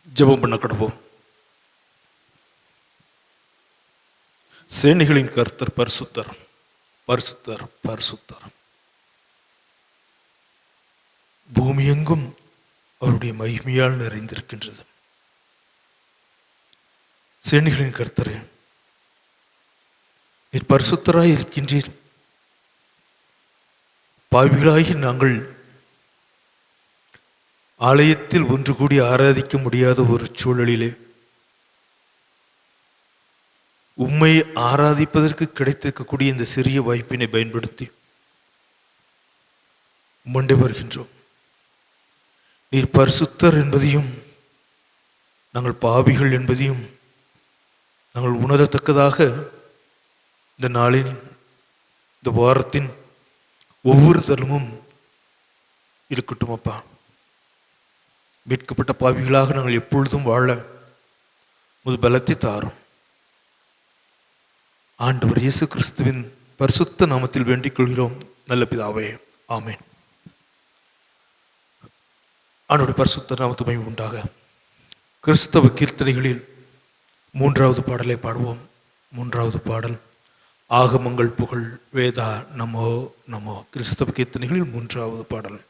ஜெபம் பண்ண கடவோம். சேனைகளின் கர்த்தர் பரிசுத்தர், பரிசுத்தர், பரிசுத்தர். பூமி எங்கும் அவருடைய மகிமையால் நிறைந்திருக்கின்றது. சேனைகளின் கர்த்தரே, நீர் பரிசுத்தராய் இருக்கின்றீர். பாவிகளாகி நாங்கள் ஆலயத்தில் ஒன்று கூடி ஆராதிக்க முடியாத ஒரு சூழலிலே உம்மை ஆராதிப்பதற்கு கிடைத்திருக்கக்கூடிய இந்த சிறிய வாய்ப்பினை பயன்படுத்தி உம்மண்டை வருகின்றோம். நீர் பரிசுத்தர் என்பதையும் நாங்கள் பாவிகள் என்பதையும் நாங்கள் உணரத்தக்கதாக இந்த நாளின், இந்த வாரத்தின் ஒவ்வொரு தருணமும் இருக்கட்டும் அப்பா. மீட்கப்பட்ட பாவிகளாக நாங்கள் எப்பொழுதும் வாழ முது பலத்தை தாரும். ஆண்டவர் இயேசு கிறிஸ்துவின் பரிசுத்த நாமத்தில் வேண்டிக் கொள்கிறோம் நல்ல பிதாவே, ஆமேன். ஆண்டவருடைய பரிசுத்த நாமத்து மகிமை உண்டாக. கிறிஸ்தவ கீர்த்தனைகளில் 3வது பாடலை பாடுவோம். 3வது பாடல் ஆகமங்கள் புகழ் வேதா நமோ நமோ. கிறிஸ்தவ கீர்த்தனைகளில் 3வது பாடல்.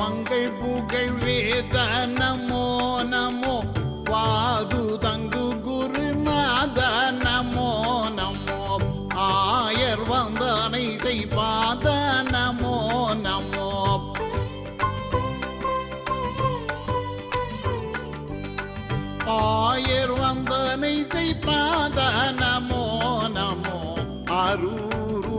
மங்கள் புகழ் வேத நமோ நமோ. வாது தங்கு குருநாத நமோ நமோ. ஆயர் வந்தனை செய்பாத நமோ நமோ. ஆயர் வந்தனை செய்பாத நமோ நமோ. அரூரூபா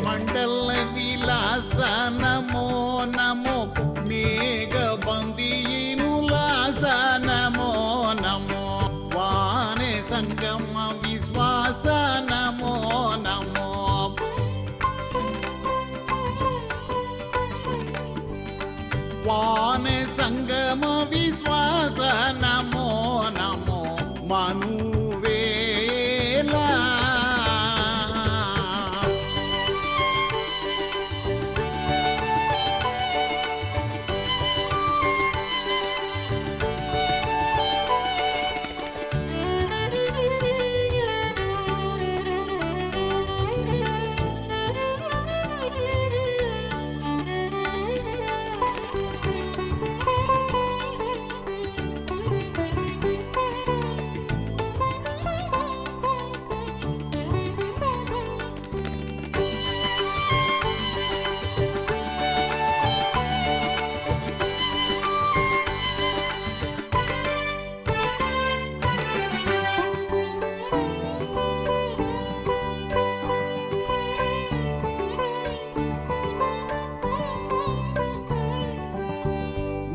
மண்டல விலாச நமோ நமோ. மேக பந்தியின் உல்லாச நமோ நமோ. வானே சங்கம விஸ்வாச நமோ நமோ. வானே சங்கம விஸ்வாச நமோ நமோ. மனுவேலா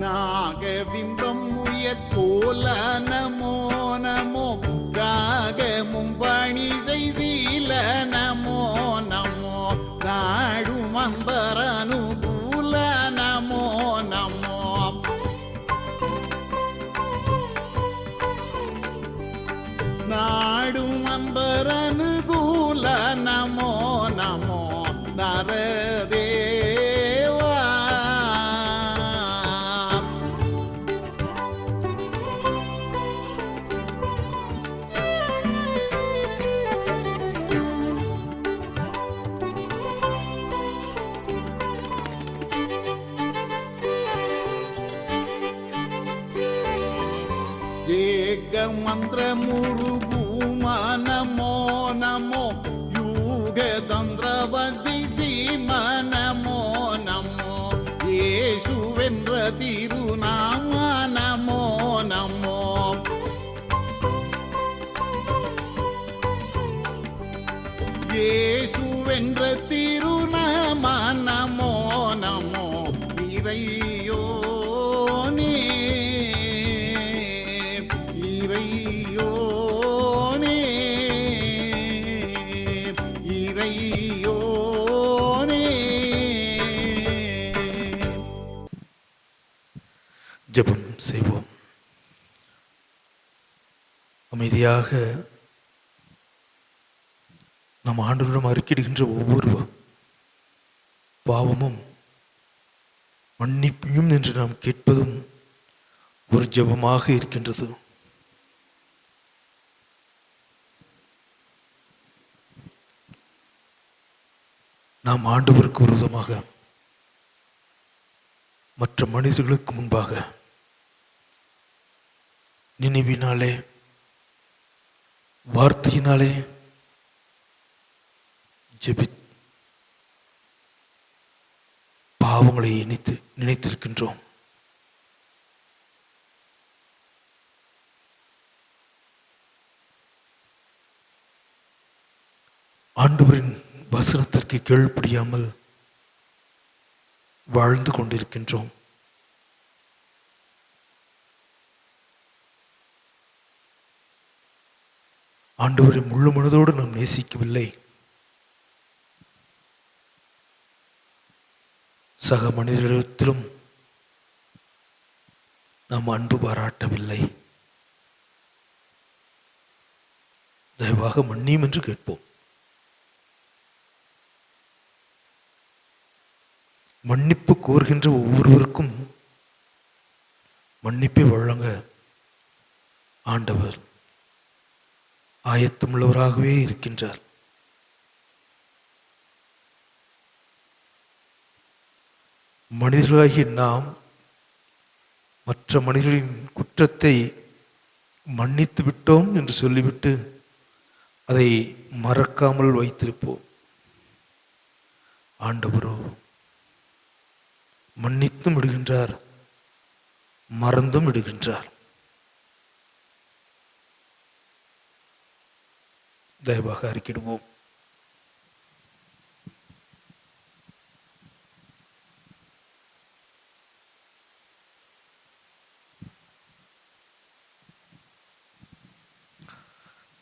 நாகபிம்பம் உயர் போல நமோ நமோ. ராகமும் பணி செய்தீல நமோ நமோ. நாடும் அன்பர் அனுகூல நமோ நமோ. நாடும் அன்பர் அனுகூல நமோ நமோ. நரதேவா మంత్రమురుభూమా నమో నమో யூகதந்திரவதி சீம நமோ நமோ இயேசுவென்ற திருநாம நமோ நமோ இயேசுவென்ற திருநாம நமோ நமோ இறையோனே இறையோனே இறையோனே. ஜெபம் செய்வோம். அமைதியாக நம் ஆண்டவரிடம் அறிக்கையிடுகின்ற ஒவ்வொரு பாவமும் மன்னிப்பையும் என்று நாம் கேட்பதும் ஒரு ஜெபமாக இருக்கின்றது. நாம் ஆண்டவருக்கு விரோதமாக மற்ற மனிதர்களுக்கு முன்பாக நினைவினாலே வார்த்தையினாலே பாவங்களை நினைத்திருக்கின்றோம். ஆண்டவரின் வசனத்திற்கு கீழ்ப்படியாமல் வாழ்ந்து கொண்டிருக்கின்றோம். ஆண்டவரை முழு மனதோடு நாம் நேசிக்கவில்லை. சக மனிதரிடத்திலும் நாம் அன்பு பாராட்டவில்லை. தயவாக மன்னியும் என்று கேட்போம். மன்னிப்பு கோருகின்ற ஒவ்வொருவருக்கும் மன்னிப்பை வழங்க ஆண்டவர் ஆயத்தமுள்ளவராகவே இருக்கின்றார். மனிதர்களாகிய நாம் மற்ற மனிதர்களின் குற்றத்தை மன்னித்து விட்டோம் என்று சொல்லிவிட்டு அதை மறக்காமல் வைத்திருப்போம். ஆண்டவரோ மன்னித்தும் விடுகின்றார், மறந்தும் விடுகின்றார். தயவாக அறிக்கிடுவோம்.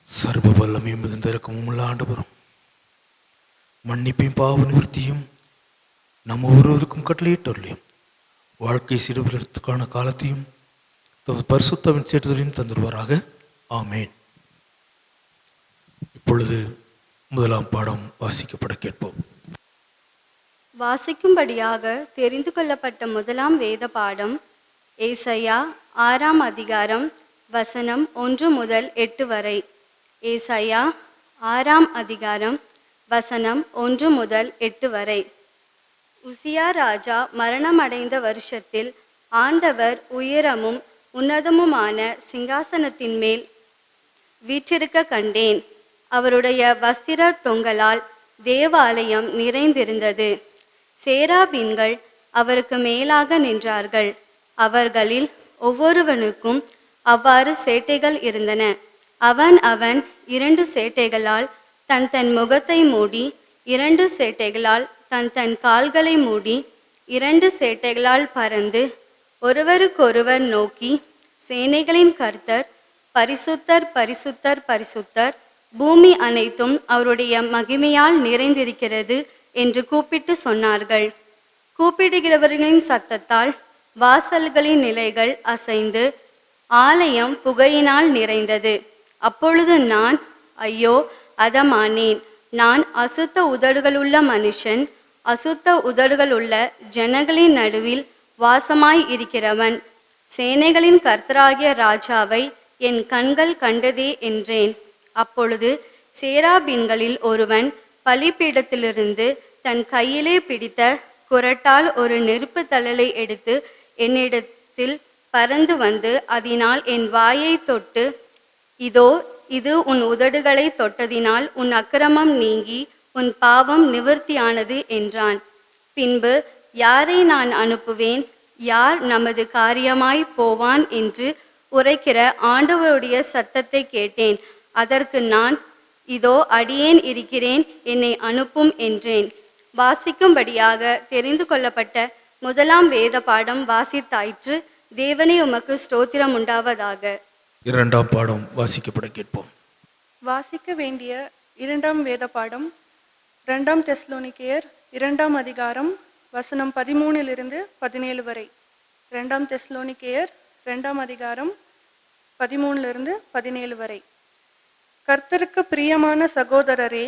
சர்வ வல்லமையும் மிகுந்த இரக்கமும் உள்ள ஆண்டவரும் மன்னிப்பையும் பாவ நிவர்த்தியும் நம்ம ஒருவருக்கும் கட்டளையிட்டுள்ளேன். வாழ்க்கை சீர்திருத்தத்துக்கான காலத்தையும் தமது பரிசுத்தவின் சேட்டுதலையும் தந்துடுவாராக. ஆமேன். இப்பொழுது முதலாம் பாடம் வாசிக்கப்பட கேட்போம். வாசிக்கும்படியாக தெரிந்து கொள்ளப்பட்ட முதலாம் வேத பாடம் ஏசாயா 6ஆம் அதிகாரம் வசனம் 1 முதல் 8 வரை. ஏசாயா 6ஆம் அதிகாரம் வசனம் 1 முதல் 8 வரை. உசியா ராஜா மரணமடைந்த வருஷத்தில் ஆண்டவர் உயரமும் உன்னதமுமான சிங்காசனத்தின் மேல் வீற்றிருக்க கண்டேன். அவருடைய வஸ்திர தொங்கலால் தேவாலயம் நிறைந்திருந்தது. சேராபீன்கள் அவருக்கு மேலாக நின்றார்கள். அவர்களில் ஒவ்வொருவனுக்கும் அவ்வாறு சேட்டைகள் இருந்தன. அவன் 2 சேட்டைகளால் தன் முகத்தை மூடி, 2 சேட்டைகளால் தன் கால்களை மூடி, 2 சேட்டைகளால் பறந்து ஒருவருக்கொருவர் நோக்கி, சேனைகளின் கர்த்தர் பரிசுத்தர் பரிசுத்தர் பரிசுத்தர், பூமி அனைத்தும் அவருடைய மகிமையால் நிறைந்திருக்கிறது என்று கூப்பிட்டு சொன்னார்கள். கூப்பிடுகிறவர்களின் சத்தத்தால் வாசல்களின் நிலைகள் அசைந்து ஆலயம் புகையினால் நிறைந்தது. அப்பொழுது நான், ஐயோ அதமானேன், நான் அசுத்த உதடுகளுள்ள மனுஷன், அசுத்த உதடுகளுள்ள ஜனங்களின் நடுவில் வாசமாய் இருக்கிறவன். சேனைகளின் கர்த்தராகிய ராஜாவை என் கண்கள் கண்டதே என்றேன். அப்பொழுது சேராபீன்களில் ஒருவன் பலிபீடத்திலிருந்து தன் கையிலே பிடித்த குறட்டால் ஒரு நெருப்பு தழலை எடுத்து என்னிடத்தில் பறந்து வந்து அதனால் என் வாயை தொட்டு இதோ இது உன் உதடுகளை தொட்டதினால் உன் அக்கிரமம் நீங்கி உன் பாவம் நிவர்த்தியானது என்றான். பின்பு யாரை நான் அனுப்புவேன், யார் நமது காரியமாய் போவான் என்று உரைக்கிற ஆண்டவருடைய சத்தத்தை கேட்டேன். அதற்கு நான், இதோ அடியேன் இருக்கிறேன், என்னை அனுப்பும் என்றேன். வாசிக்கும்படியாக தெரிந்து கொள்ளப்பட்ட முதலாம் வேத பாடம் வாசித்தாயிற்று. தேவனே உமக்கு ஸ்தோத்திரம் உண்டாவதாக. இரண்டாம் பாடம் வாசிக்கப்பட கேட்போம். வாசிக்க வேண்டிய இரண்டாம் வேத பாடம் 2 தெஸ்ஸலோனிக்கேயர் 2 அதிகாரம் வசனம் 13 17 வரை. 2 தெஸ்ஸலோனிக்கேயர் 2 அதிகாரம் 13 17 வரை. கர்த்தருக்கு பிரியமான சகோதரரே,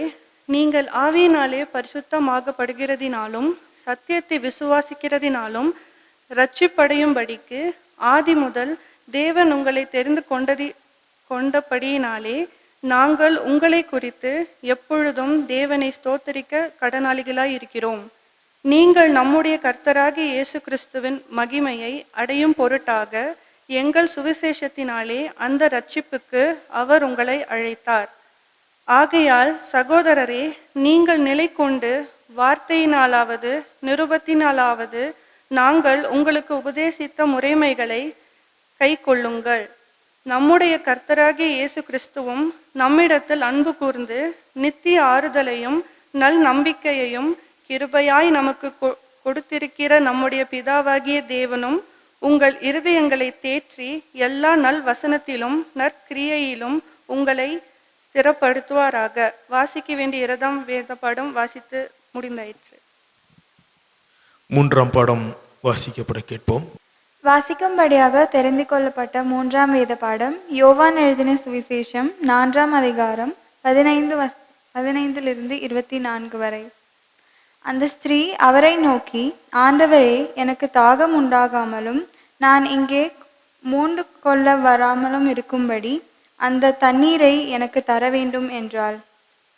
நீங்கள் ஆவியினாலே பரிசுத்தமாகப்படுகிறதினாலும் சத்தியத்தை விசுவாசிக்கிறதினாலும் இரட்சிப்படையும்படிக்கு ஆதி முதல் தேவன் உங்களை தெரிந்து கொண்டபடியினாலே நாங்கள் உங்களை குறித்து எப்பொழுதும் தேவனை ஸ்தோத்தரிக்க கடனாளிகளாய் இருக்கிறோம். நீங்கள் நம்முடைய கர்த்தராகிய இயேசு கிறிஸ்துவின் மகிமையை அடையும் பொருட்டாக எங்கள் சுவிசேஷத்தினாலே அந்த இரட்சிப்புக்கு அவர் உங்களை அழைத்தார். ஆகையால் சகோதரரே, நீங்கள் நிலை கொண்டு வார்த்தையினாலாவது நிருபத்தினாலாவது நாங்கள் உங்களுக்கு உபதேசித்த முறைமைகளை கை கொள்ளுங்கள். நம்முடைய கர்த்தராகிய இயேசு கிறிஸ்துவும் நம்மிடத்தில் அன்பு கூர்ந்து நித்திய ஆறுதலையும் நல் நம்பிக்கையையும் கிருபையாய் நமக்கு கொடுத்திருக்கிற நம்முடைய பிதாவாகிய தேவனும் உங்கள் இருதயங்களை தேற்றி எல்லா நல் வசனத்திலும் நற்கிரியையிலும் உங்களை ஸ்திரப்படுத்துவாராக. வாசிக்க வேண்டிய 2ஆம் வேத பாடம் வாசித்து முடிந்தாயிற்று. மூன்றாம் பாடம் வாசிக்கப்பட கேட்போம். வாசிக்கும்படியாக தெரிந்து கொள்ளப்பட்ட 3ஆம் வேத பாடம் யோவான் எழுதின சுவிசேஷம் 4ஆம் அதிகாரம் 15 24 வரை. அந்த ஸ்திரீ அவரை நோக்கி, ஆண்டவரே, எனக்கு தாகம் உண்டாகாமலும் நான் இங்கே மூண்டு கொள்ள வராமலும் இருக்கும்படி அந்த தண்ணீரை எனக்கு தர வேண்டும் என்றாள்.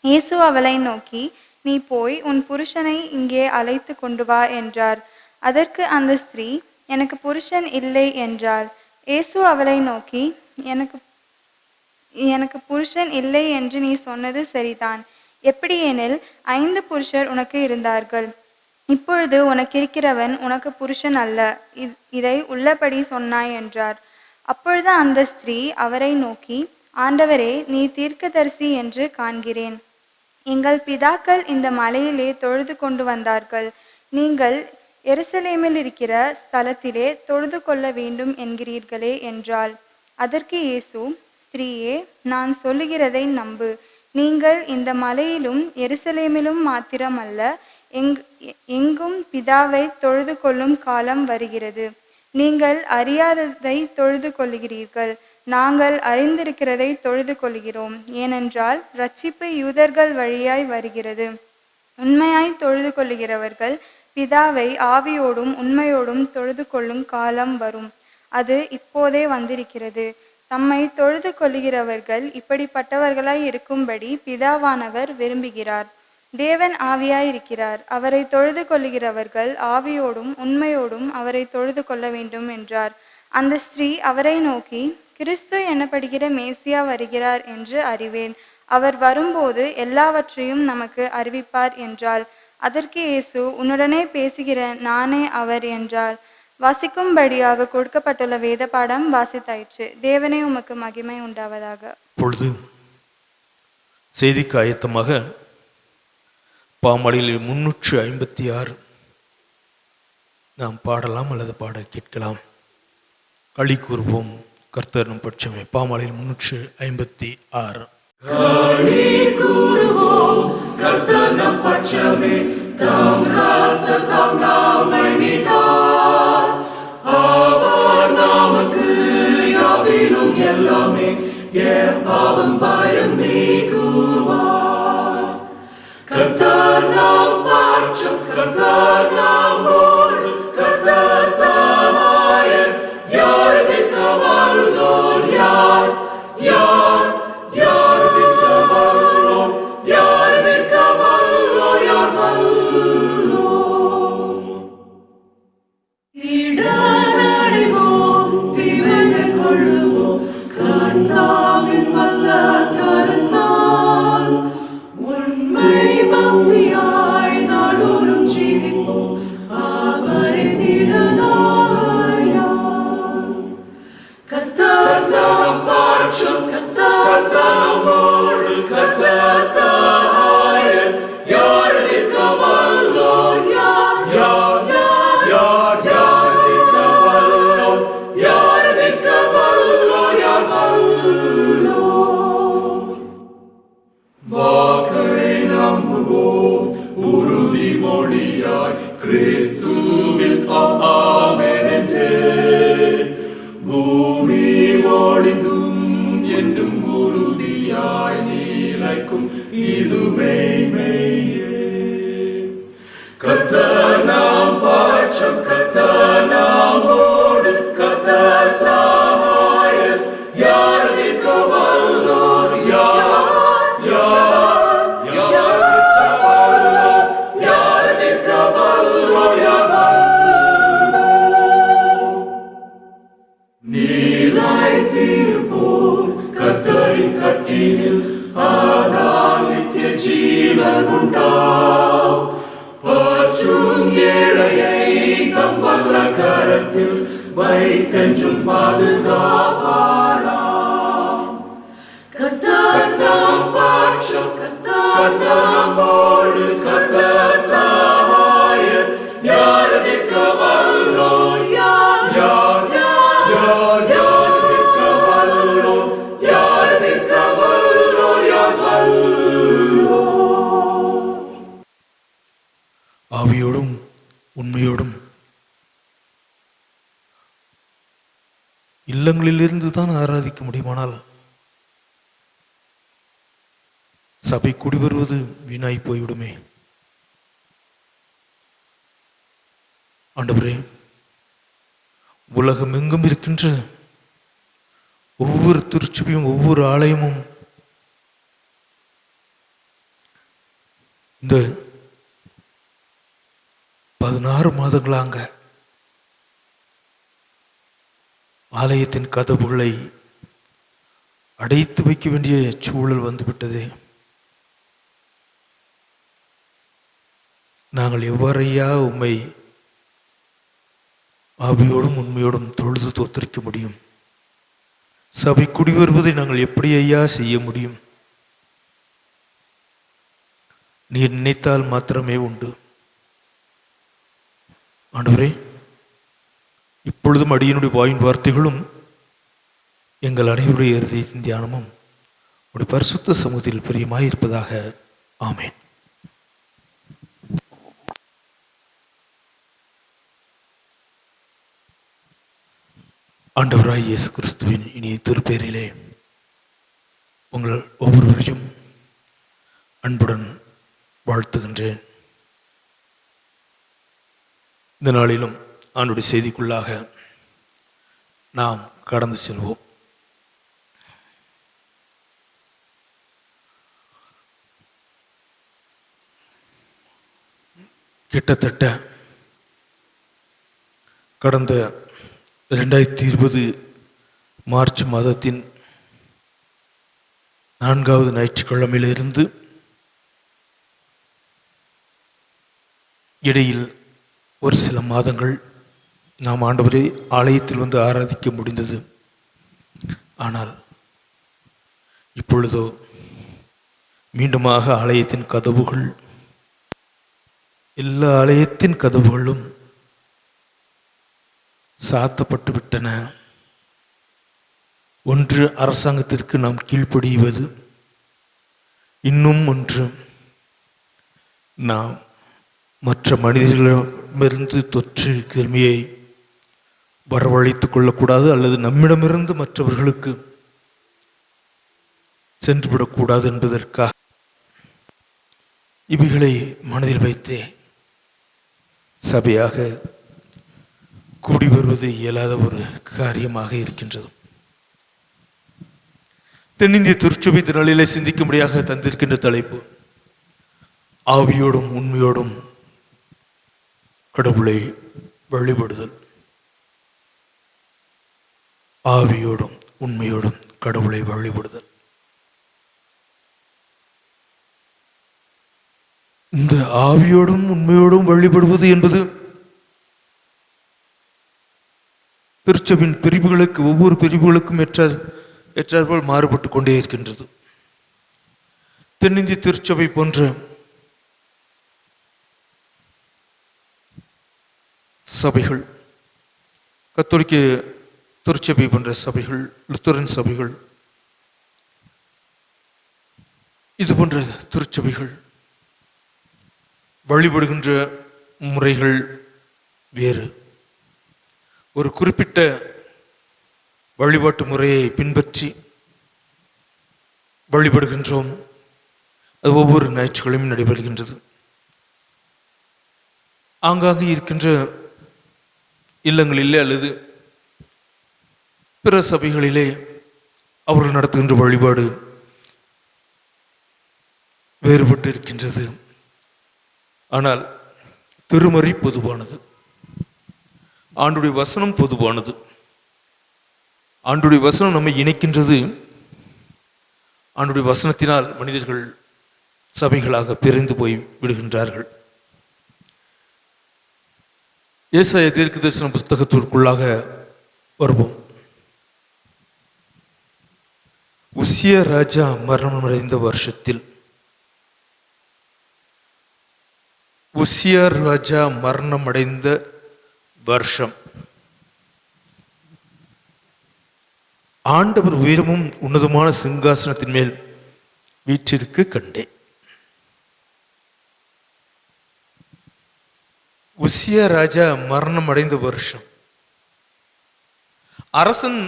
இயேசு அவளை நோக்கி, நீ போய் உன் புருஷனை இங்கே அழைத்து கொண்டு வா என்றார். அதற்கு அந்த ஸ்திரீ, எனக்கு புருஷன் இல்லை என்றாள். இயேசு அவளை நோக்கி, எனக்கு புருஷன் இல்லை என்று நீ சொன்னது சரிதான். எப்படியெனில் 5 புருஷர் உனக்கு இருந்தார்கள். இப்பொழுது உனக்கு இருக்கிறவன் உனக்கு புருஷன் அல்ல. இதை உள்ளபடி சொன்னாய் என்றார். அப்பொழுது அந்த ஸ்திரீ அவரை நோக்கி, ஆண்டவரே, நீ தீர்க்கதரிசி என்று காண்கிறேன். எங்கள் பிதாக்கள் இந்த மலையிலே தொழுது கொண்டு வந்தார்கள். நீங்கள் எருசலேமில் இருக்கிற ஸ்தலத்திலே தொழுது கொள்ள வேண்டும் என்கிறீர்களே என்றாள். அதற்கு இயேசு, ஸ்திரீயே, நான் சொல்லுகிறதை நம்பு. நீங்கள் இந்த மலையிலும் எருசலேமிலும் மாத்திரமல்ல, எங்கும் பிதாவை தொழுது கொள்ளும் காலம் வருகிறது. நீங்கள் அறியாததை தொழுது கொள்ளுகிறீர்கள், நாங்கள் அறிந்திருக்கிறதை தொழுது கொள்கிறோம். ஏனென்றால் இரட்சிப்பு யூதர்கள் வழியாய் வருகிறது. உண்மையாய் தொழுது கொள்ளுகிறவர்கள் பிதாவை ஆவியோடும் உண்மையோடும் தொழுது கொள்ளும் காலம் வரும். அது இப்போதே வந்திருக்கிறது. தம்மை தொழுது கொள்ளுகிறவர்கள் இப்படிப்பட்டவர்களாய் இருக்கும்படி பிதாவானவர் விரும்புகிறார். தேவன் ஆவியாயிருக்கிறார். அவரை தொழுது கொள்ளுகிறவர்கள் ஆவியோடும் உண்மையோடும் அவரை தொழுது கொள்ள வேண்டும் என்றார். அந்த ஸ்திரீ அவரை நோக்கி, கிறிஸ்து எனப்படுகிற மேசியா வருகிறார் என்று அறிவேன். அவர் வரும்போது எல்லாவற்றையும் நமக்கு அறிவிப்பார் என்றாள். அதற்கு இயேசு, உன்னுடனே பேசுகிற நானே அவர் என்றார். வாசிக்கும்படியாக கொடுக்கப்பட்டுள்ள வேத பாடம் வாசித்தாயிற்று. தேவனே உமக்கு மகிமை உண்டாவதாக. பொழுது செய்திக்கு ஆயத்தமாக பாமாலையில் 356 நாம் பாடலாம் அல்லது பாட கேட்கலாம். களி கூறுவோம், கர்த்தர் நம் பட்சமே. பாமாலையில் 356. களி கூறுவோம், கர்த்தர் நம் பட்சமே, தம் இரத்தத்தால் நம்மை மீட்டார். அவர் நமக்கு யாவிலும் எல்லாமே என் பாவம் பயம் நீக்குவார். கர்த்தர் நம் பட்சம், கர்த்தர் நம்மோடு, கர்த்தர் சகாயர். யார் எதிர்க்க வல்லோர்? யார் யார் யார் எதிர்க்க வல்லோர்? யார் எதிர்க்க வல்லோர்? யார் வல்லோர்? இடனடைவோம், தீமைகள் கொள்ளுவோம், கர்த்தாவின் நம்பியாய் நாடோறும் ஜீவிப்போம் அவரை திடனாயார். கர்த்தர் தாம் பாட்சம், கர்த்தர் தாமோடு, கர்த்தர் சகாயர். யார் நிற்க வல்லோர்? யார் யார் யார் யார் யார் நிற்க வல்லோர்? யார் நிற்க வல்லோர்? யார் வல்லோர்? வாக்கை நம்புவோம் உறுதிமொழியாய் கிறிஸ்துவில் ஆமென் என்றேன். பூமி ஒளிந்தும் என்றும் உறுதியாய் நிலைக்கும் இது மெய்யே. கர்த்தர் நாம் பாட்சம், கர்த்தர் நாமோடு, கர்த்தர் சகாயர். யார் நிற்க வல்லோர்? யார் யார் யார் நிற்க வல்லோர்? யார் நிற்க வல்லோர்? யார் வல்லோர்? நிலைத்திருப்போம் கர்த்தரின் கட்டிலில், ஆதால் நித்திய ஜீவன் உண்டாம். பற்றும் ஏழையை தம் வல்ல கரத்தில் வைத்தென்றும் பாதுகாப்பாராம். கர்த்தர் தாம் பாட்சம், கர்த்தர் தாமோடு, கர்த்தர் சகாயர். யார் நிற்க வல்லோர்? யார் யார் யார் யார் நிற்க வல்லோர்? யார் நிற்க வல்லோர்? யார் வல்லோர்? ஆவியோடும் உண்மையோடும் இல்லங்களிலிருந்து தான் ஆராதிக்க முடியுமானால் சபை கூடி வருவது வீணாய் போய்விடுமே. ஆண்டவரே, உலகம் எங்கும் இருக்கின்ற ஒவ்வொரு திருச்சபையும் ஒவ்வொரு ஆலயமும் இந்த 16 மாதங்களாங்க ஆலயத்தின் கதவுகளை அடைத்து வைக்க வேண்டிய சூழல் வந்துவிட்டதே. நாங்கள் எவ்வாறையா உம்மை ஆவியோடும் உண்மையோடும் தொழுது தோத்தரிக்க முடியும்? சபை குடி வருவதை நாங்கள் எப்படி ஐயா செய்ய முடியும்? நீர் நினைத்தால் மாத்திரமே உண்டு. ஆண்டவரே, இப்பொழுதும் அடியனுடைய வாயின் வார்த்தைகளும் எங்கள் அனைவருடைய இருதயத்தின் தியானமும் உடைய பரிசுத்த சமூகத்தில் பிரியமாயிருப்பதாக. ஆமேன். ஆண்டவராய் இயேசு கிறிஸ்துவின் இனிய திருப்பெயரிலே உங்கள் ஒவ்வொருவரையும் அன்புடன் வாழ்த்துகின்றேன். இந்த நாளிலும் ஆண்டுடைய செய்திக்குள்ளாக நாம் கடந்து செல்வோம். கிட்டத்தட்ட கடந்த 2020 மார்ச் மாதத்தின் 4வது ஞாயிற்றுக்கிழமையிலிருந்து இடையில் ஒரு சில மாதங்கள் நாம் ஆண்டவரை ஆலயத்தில் வந்து ஆராதிக்க முடிந்தது. ஆனால் இப்பொழுதோ மீண்டுமாக ஆலயத்தின் கதவுகள், எல்லா ஆலயத்தின் கதவுகளும் சாத்தப்பட்டு விட்டன. ஒன்று, அரசாங்கத்திற்கு நாம் கீழ்ப்படிவது. இன்னும் ஒன்று, நாம் மற்ற மனிதர்களிடமிருந்து தொற்று கிருமியை வரவழைத்துக் கொள்ளக்கூடாது, அல்லது நம்மிடமிருந்து மற்றவர்களுக்கு சென்றுவிடக்கூடாது என்பதற்காக இவைகளை மனதில் வைத்தே சபையாக கூடி வருவது இயலாத ஒரு காரியமாக இருக்கின்றது. தென்னிந்திய திருச்சபை நாளிலே சிந்திக்கும்படியாக தந்திருக்கின்ற தலைப்பு, ஆவியோடும் உண்மையோடும் கடவுளை வழிபடுதல். ஆவியோடும் உண்மையோடும் கடவுளை வழிபடுதல். இந்த ஆவியோடும் உண்மையோடும் வழிபடுவது என்பது திருச்சபின் பிரிவுகளுக்கு ஒவ்வொரு பிரிவுகளுக்கும் ஏற்றாற்போல் மாறுபட்டு கொண்டே இருக்கின்றது. தென்னிந்திய திருச்சபை போன்ற சபைகள், கத்தோலிக்க திருச்சபை போன்ற சபைகள், லுத்தரன் சபைகள், இது போன்ற திருச்சபைகள் வழிபடுகின்ற முறைகள் வேறு. ஒரு குறிப்பிட்ட வழிபாட்டு முறையை பின்பற்றி வழிபடுகின்றோம். அது ஒவ்வொரு ஞாயிற்றுக்கிழமையும் நடைபெறுகின்றது. ஆங்காங்கே இருக்கின்ற இல்லங்களிலே அல்லது பிற சபைகளிலே அவர்கள் நடத்துகின்ற வழிபாடு வேறுபட்டு இருக்கின்றது. ஆனால் திருமறை பொதுவானது, ஆண்டுடைய வசனம் பொதுவானது. ஆண்டுடைய வசனம் நம்மை இணைக்கின்றது. ஆண்டுடைய வசனத்தினால் மனிதர்கள் சபைகளாக பிரிந்து போய் விடுகின்றார்கள். ஏசாயா தீர்க்கதரிசன புஸ்தகத்திற்குள்ளாக வருவோம். உசியா ராஜா மரணமடைந்த வருஷத்தில், உசியா ராஜா மரணமடைந்த வருஷம் ஆண்டவர் உயரமும் உன்னதமான சிங்காசனத்தின் மேல் வீற்றிருக்க கண்டேன். உசியா ராஜா மரணம் அடைந்த வருஷம். அரசன்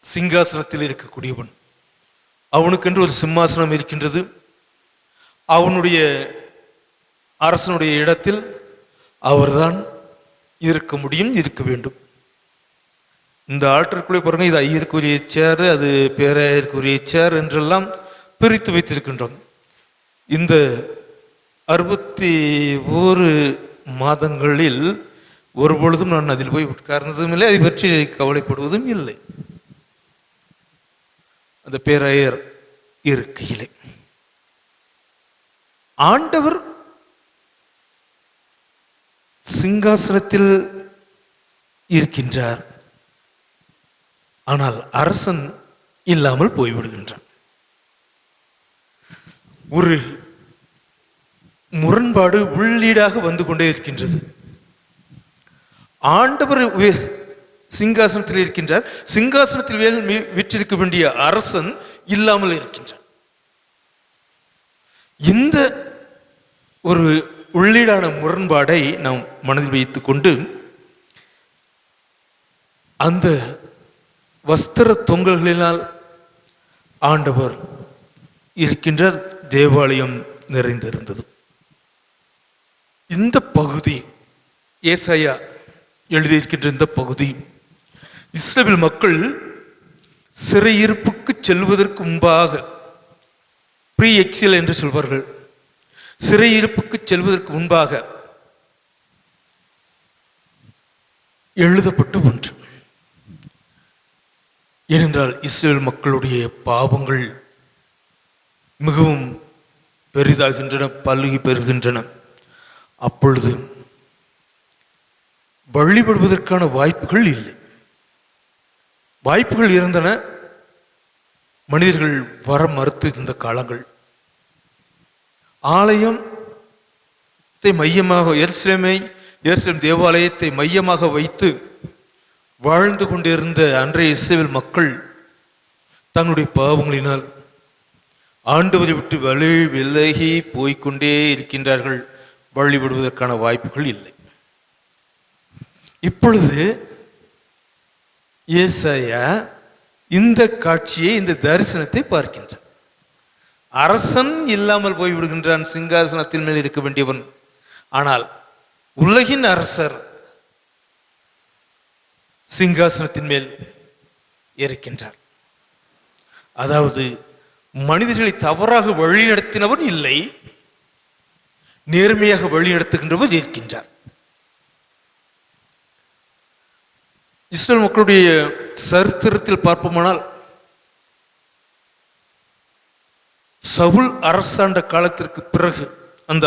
சிங்காசனத்தில் இருக்கக்கூடியவன். அவனுக்கென்று ஒரு சிம்மாசனம் இருக்கின்றது. அவனுடைய அரசனுடைய இடத்தில் அவர்தான் இருக்க முடியும், இருக்க வேண்டும். இந்த ஆற்றிற்குள்ளே பாருங்க, இது ஐயருக்குரிய சேர், அது பேராயருக்குரிய சேர் என்றெல்லாம் பிரித்து வைத்திருக்கின்றோம். இந்த 61 மாதங்களில் ஒரு பொழுதும் நான் அதில் போய் உட்கார்ந்ததும் இல்லை, அதை பற்றி கவலைப்படுவதும் இல்லை. அந்த பேராயர் இருக்கையிலே ஆண்டவர் சிங்காசனத்தில் இருக்கின்றார். ஆனால் அரசன் இல்லாமல் போய்விடுகின்றான். ஒரு முரண்பாடு உள்ளீடாக வந்து கொண்டே இருக்கின்றது. ஆண்டவர் சிங்காசனத்தில் இருக்கின்றார். சிங்காசனத்தில் வீற்றிருக்க வேண்டிய அரசன் இல்லாமல் இருக்கின்றார். இந்த ஒரு உள்ளீடான முரண்பாடை நாம் மனதில் வைத்துக் கொண்டு அந்த வஸ்திர தொங்கல்களினால் ஆண்டவர் இருக்கின்ற தேவாலயம் நிறைந்திருந்தது. இந்த பகுதி, ஏசாயா எழுதியிருக்கின்ற இந்த பகுதி, இஸ்ரவேல் மக்கள் சிறையிருப்புக்கு செல்வதற்கு முன்பாக, ப்ரீ எக்ஸில் என்று சொல்வார்கள், சிறையிருப்புக்கு செல்வதற்கு முன்பாக எழுதப்பட்ட ஒன்று. ஏனென்றால் இஸ்ரவேல் மக்களுடைய பாவங்கள் மிகவும் பெரிதாகின்றன, பல்கி பெறுகின்றன. அப்பொழுது வழிபடுவதற்கான வாய்ப்புகள் இல்லை. வாய்ப்புகள் இருந்தன, மனிதர்கள் வர மறுத்து இருந்த காலங்கள். ஆலயத்தை மையமாக, எருசலேம் தேவாலயத்தை மையமாக வைத்து வாழ்ந்து கொண்டிருந்த அன்றைய இஸ்ரவேல் மக்கள் தங்களுடைய பாவங்களினால் ஆண்டவரை விட்டு விலகி போய்கொண்டே இருக்கின்றார்கள். வழிபடுவதற்கான வாய்ப்புகள் இல்லை. இப்பொழுது ஏசாயா இந்த காட்சியை, இந்த தரிசனத்தை பார்க்கின்றார். அரசன் இல்லாமல் போய்விடுகின்றான், சிங்காசனத்தின் மேல் இருக்க வேண்டியவன். ஆனால் உலகின் அரசர் சிங்காசனத்தின் மேல் இருக்கின்றார். அதாவது மனிதர்களை தவறாக வழிநடத்தினவர் இல்லை, நேர்மையாக வழிநடத்துகின்றவர் இருக்கின்றார். இஸ்ரேல் மக்களுடைய சரித்திரத்தில் பார்ப்போமானால் சவுல் அரசாண்ட காலத்திற்கு பிறகு, அந்த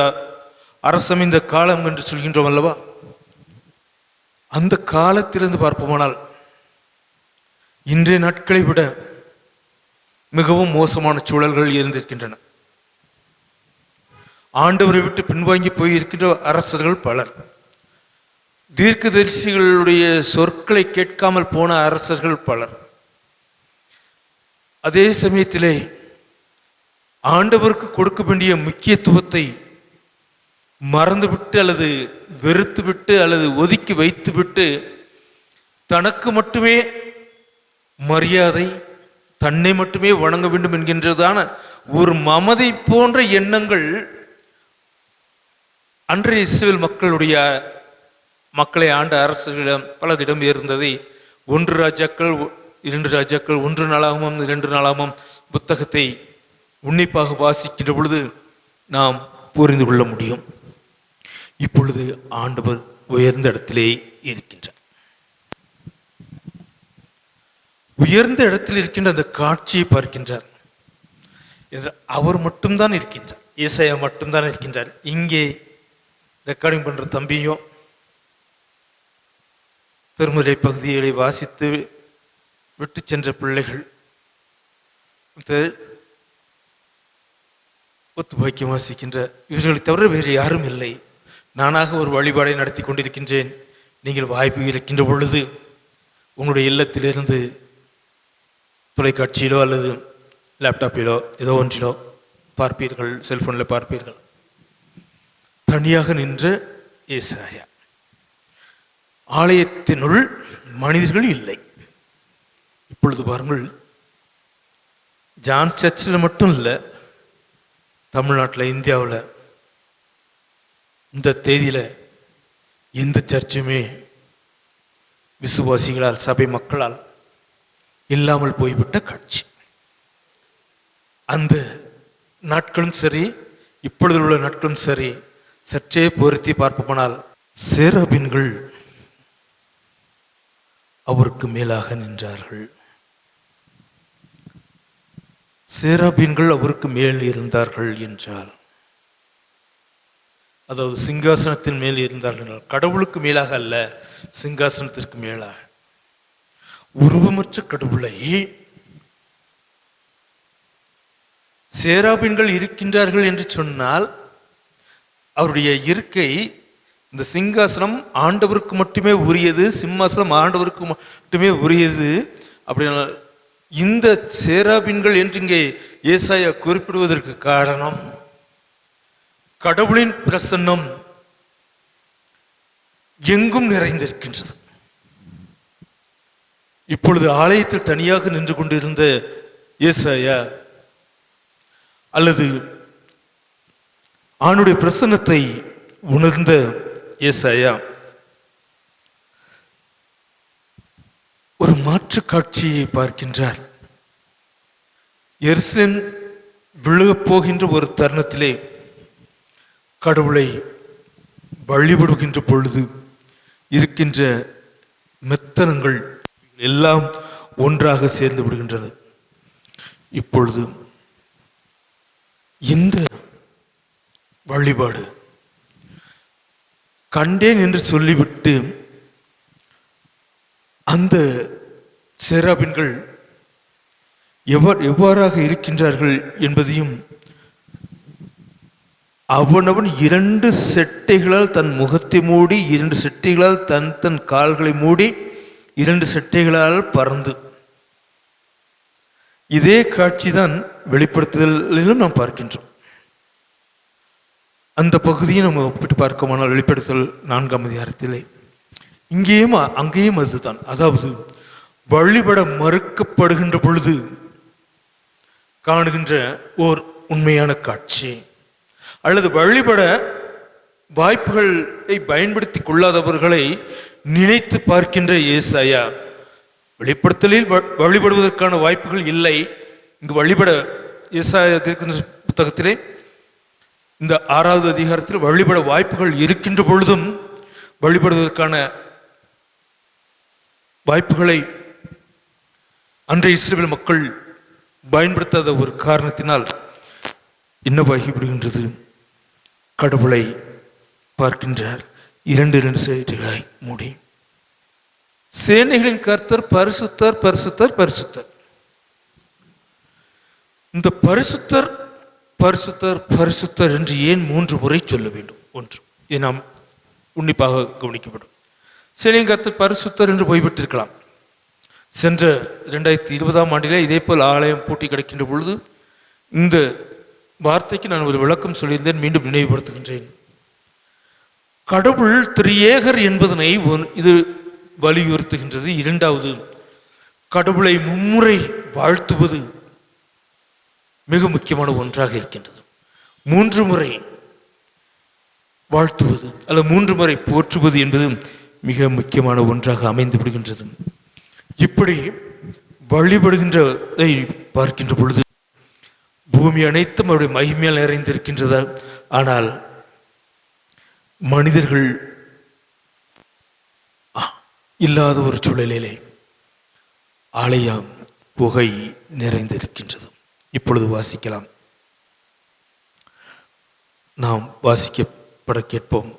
அரசமைந்த காலம் என்று சொல்கின்றோம் அல்லவா, அந்த காலத்திலிருந்து பார்ப்போமானால் இன்றைய நாட்களை விட மிகவும் மோசமான சூழல்கள் இருந்திருக்கின்றன. ஆண்டவரை விட்டு பின்வாங்கி போயிருக்கின்ற அரசர்கள் பலர், தீர்க்கதரிசிகளுடைய சொற்களை கேட்காமல் போன அரசர்கள் பலர். அதே சமயத்திலே ஆண்டவருக்கு கொடுக்க வேண்டிய முக்கியத்துவத்தை மறந்துவிட்டு அல்லது வெறுத்துவிட்டு அல்லது ஒதுக்கி வைத்துவிட்டு தனக்கு மட்டுமே மரியாதை, தன்னை மட்டுமே வணங்க வேண்டும் என்கின்றதான ஒரு மமதை போன்ற எண்ணங்கள் அன்றைய இஸ்ரவேல் மக்களை ஆண்ட அரசர்களிடம் பலரிடம் இருந்ததை 1 ராஜாக்கள் 2 ராஜாக்கள் 1 நாளாகமம் 2 நாளாகமம் புத்தகத்தை உன்னிப்பாக வாசிக்கின்ற பொழுது நாம் புரிந்து கொள்ள முடியும். இப்பொழுது ஆண்டவர் உயர்ந்த இடத்திலே இருக்கின்றார். உயர்ந்த இடத்தில் இருக்கின்ற அந்த காட்சியை பார்க்கின்றார். அவர் மட்டும்தான் இருக்கின்றார், ஏசாயா மட்டும்தான் இருக்கின்றார். இங்கே ரெக்கார்டிங் பண்ற தம்பியும் திருமுறை பகுதிகளை வாசித்து விட்டு சென்ற பிள்ளைகள் ஒத்துபாக்கியம் வாசிக்கின்ற இவர்களை தவிர வேறு யாரும் இல்லை. நானாக ஒரு வழிபாடை நடத்தி கொண்டிருக்கின்றேன். நீங்கள் வாய்ப்பு இருக்கின்ற பொழுது உங்களுடைய இல்லத்திலிருந்து தொலைக்காட்சியிலோ அல்லது லேப்டாப்பிலோ ஏதோ ஒன்றிலோ பார்ப்பீர்கள், செல்போனில் பார்ப்பீர்கள். தனியாக நின்ற ஏசாயா. ஆலயத்தினுள் மனிதர்கள் இல்லை. இப்பொழுது பாருங்கள், ஜான் சர்ச்சில் மட்டும் இல்லை, தமிழ்நாட்டில், இந்தியாவில் இந்த தேதியில் எந்த சர்ச்சுமே விசுவாசிகளால், சபை மக்களால் இல்லாமல் போய்விட்ட காட்சி. அந்த நாட்களும் சரி, இப்பொழுது உள்ள நாட்களும் சரி, சற்றே பொருத்தி பார்ப்போமானால் சேராபீன்கள் அவருக்கு மேலாக நின்றார்கள். சேராபீன்கள் அவருக்கு மேல் இருந்தார்கள் என்றால், அதாவது சிங்காசனத்தின் மேல் இருந்தார்கள் என்றால், கடவுளுக்கு மேலாக அல்ல, சிங்காசனத்திற்கு மேலாக. உருவமற்ற கடவுளை சேராபீன்கள் இருக்கின்றார்கள் என்று சொன்னால், அவருடைய இருக்கை, இந்த சிங்காசனம் ஆண்டவருக்கு மட்டுமே உரியது, சிம்மாசனம் ஆண்டவருக்கு மட்டுமே உரியது. அப்படின்னா இந்த சேராபீன்கள் என்று இங்கே ஏசாயா குறிப்பிடுவதற்கு காரணம், கடவுளின் பிரசன்னம் எங்கும் நிறைந்திருக்கின்றது. இப்பொழுது ஆலயத்தில் தனியாக நின்று கொண்டிருந்த ஏசாயா அல்லது ஆணுடைய பிரசன்னத்தை உணர்ந்த ஏசாயா ஒரு மாற்று காட்சியை பார்க்கின்றார். எருசலேம் விழுகப் போகின்ற ஒரு தருணத்திலே கடவுளை வழிபடுகின்ற பொழுது இருக்கின்ற மெத்தனங்கள் எல்லாம் ஒன்றாக சேர்ந்து விடுகின்றது. இப்பொழுது இந்த வழிபாடு கண்டேன் என்று சொல்லிவிட்டு அந்த சேராபீன்கள் எவ்வாறாக இருக்கின்றார்கள் என்பதையும், அவனவன் 2 செட்டைகளால் தன் முகத்தை மூடி, 2 செட்டைகளால் தன் கால்களை மூடி, 2 செட்டைகளால் பறந்து, இதே காட்சிதான் வெளிப்படுத்துதலிலும் நாம் பார்க்கின்றோம். அந்த பகுதியை நம்ம ஒப்பிட்டு பார்க்கமானால் வெளிப்படுத்தல் 4ஆம் அதிகாரத்திலே இங்கேயும் அங்கேயும் அதுதான். அதாவது வழிபட மறுக்கப்படுகின்ற பொழுது காணுகின்ற ஓர் உண்மையான காட்சி, அல்லது வழிபட வாய்ப்புகளை பயன்படுத்தி கொள்ளாதவர்களை நினைத்து பார்க்கின்ற ஏசாயா. வெளிப்படுத்தலில் வழிபடுவதற்கான வாய்ப்புகள் இல்லை. இங்கு வழிபட ஏசாயா புத்தகத்திலே இந்த 6வது அதிகாரத்தில் வழிபட வாய்ப்புகள் இருக்கின்ற பொழுதும் வழிபடுவதற்கான வாய்ப்புகளை அன்றைய இஸ்ரவேல் மக்கள் பயன்படுத்தாத ஒரு காரணத்தினால் என்னவாகி விடுகின்றது? கடவுளை பார்க்கின்றார். 2 சைடுகளாய் மூடி. சேனைகளின் கர்த்தர் பரிசுத்தர், பரிசுத்தர், பரிசுத்தர். இந்த பரிசுத்தர், பரிசுத்தர், பரிசுத்தர் என்று ஏன் 3 முறை சொல்ல வேண்டும்? 1, இதை நாம் உன்னிப்பாக கவனிக்கப்படும். சேனையின் கர்த்தர் பரிசுத்தர் என்று போய்விட்டிருக்கலாம். சென்ற 2020ஆம் ஆண்டிலே இதே போல் ஆலயம் பூட்டி கிடக்கின்ற பொழுது இந்த வார்த்தைக்கு நான் ஒரு விளக்கம் சொல்லியிருந்தேன். மீண்டும் நினைவுபடுத்துகின்றேன். கடவுள் திரியேகர் என்பதனை இது வலியுறுத்துகின்றது. 2வது, கடவுளை மும்முறை வாழ்த்துவது மிக முக்கியமான ஒன்றாக இருக்கின்றது. 3 முறை வாழ்த்துவது அல்ல 3 முறை போற்றுவது என்பது மிக முக்கியமான ஒன்றாக அமைந்து விடுகின்றது. இப்படி வழிபடுகின்றதை பார்க்கின்ற பொழுது பூமி அனைத்தும் அவருடைய மகிமையால் நிறைந்திருக்கின்றதா? ஆனால் மனிதர்கள் இல்லாத ஒரு சூழலிலே ஆலயம் புகை நிறைந்திருக்கின்றது. இப்பொழுது வாசிக்கலாம். நாம் வாசிக்கப்பட கேட்போம்.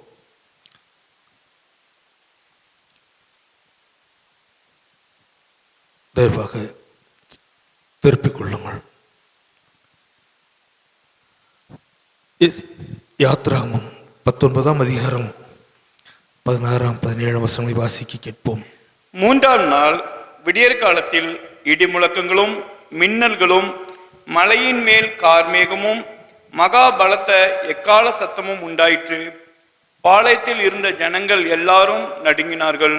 தயவாக திருப்பிக் கொள்ளுங்கள். யாத்ராகமம் 19ஆம் அதிகாரம் 16ஆம் 17ஆம் வசனங்களை வாசிக்க கேட்போம். 3ஆம் நாள் விடியற் காலத்தில் இடி முழக்கங்களும் மின்னல்களும் மலையின் மேல் கார்மேகமும் மகா பலத்த எக்கால சத்தமும் உண்டாயிற்று. பாளையத்தில் இருந்த ஜனங்கள் எல்லாரும் நடுங்கினார்கள்.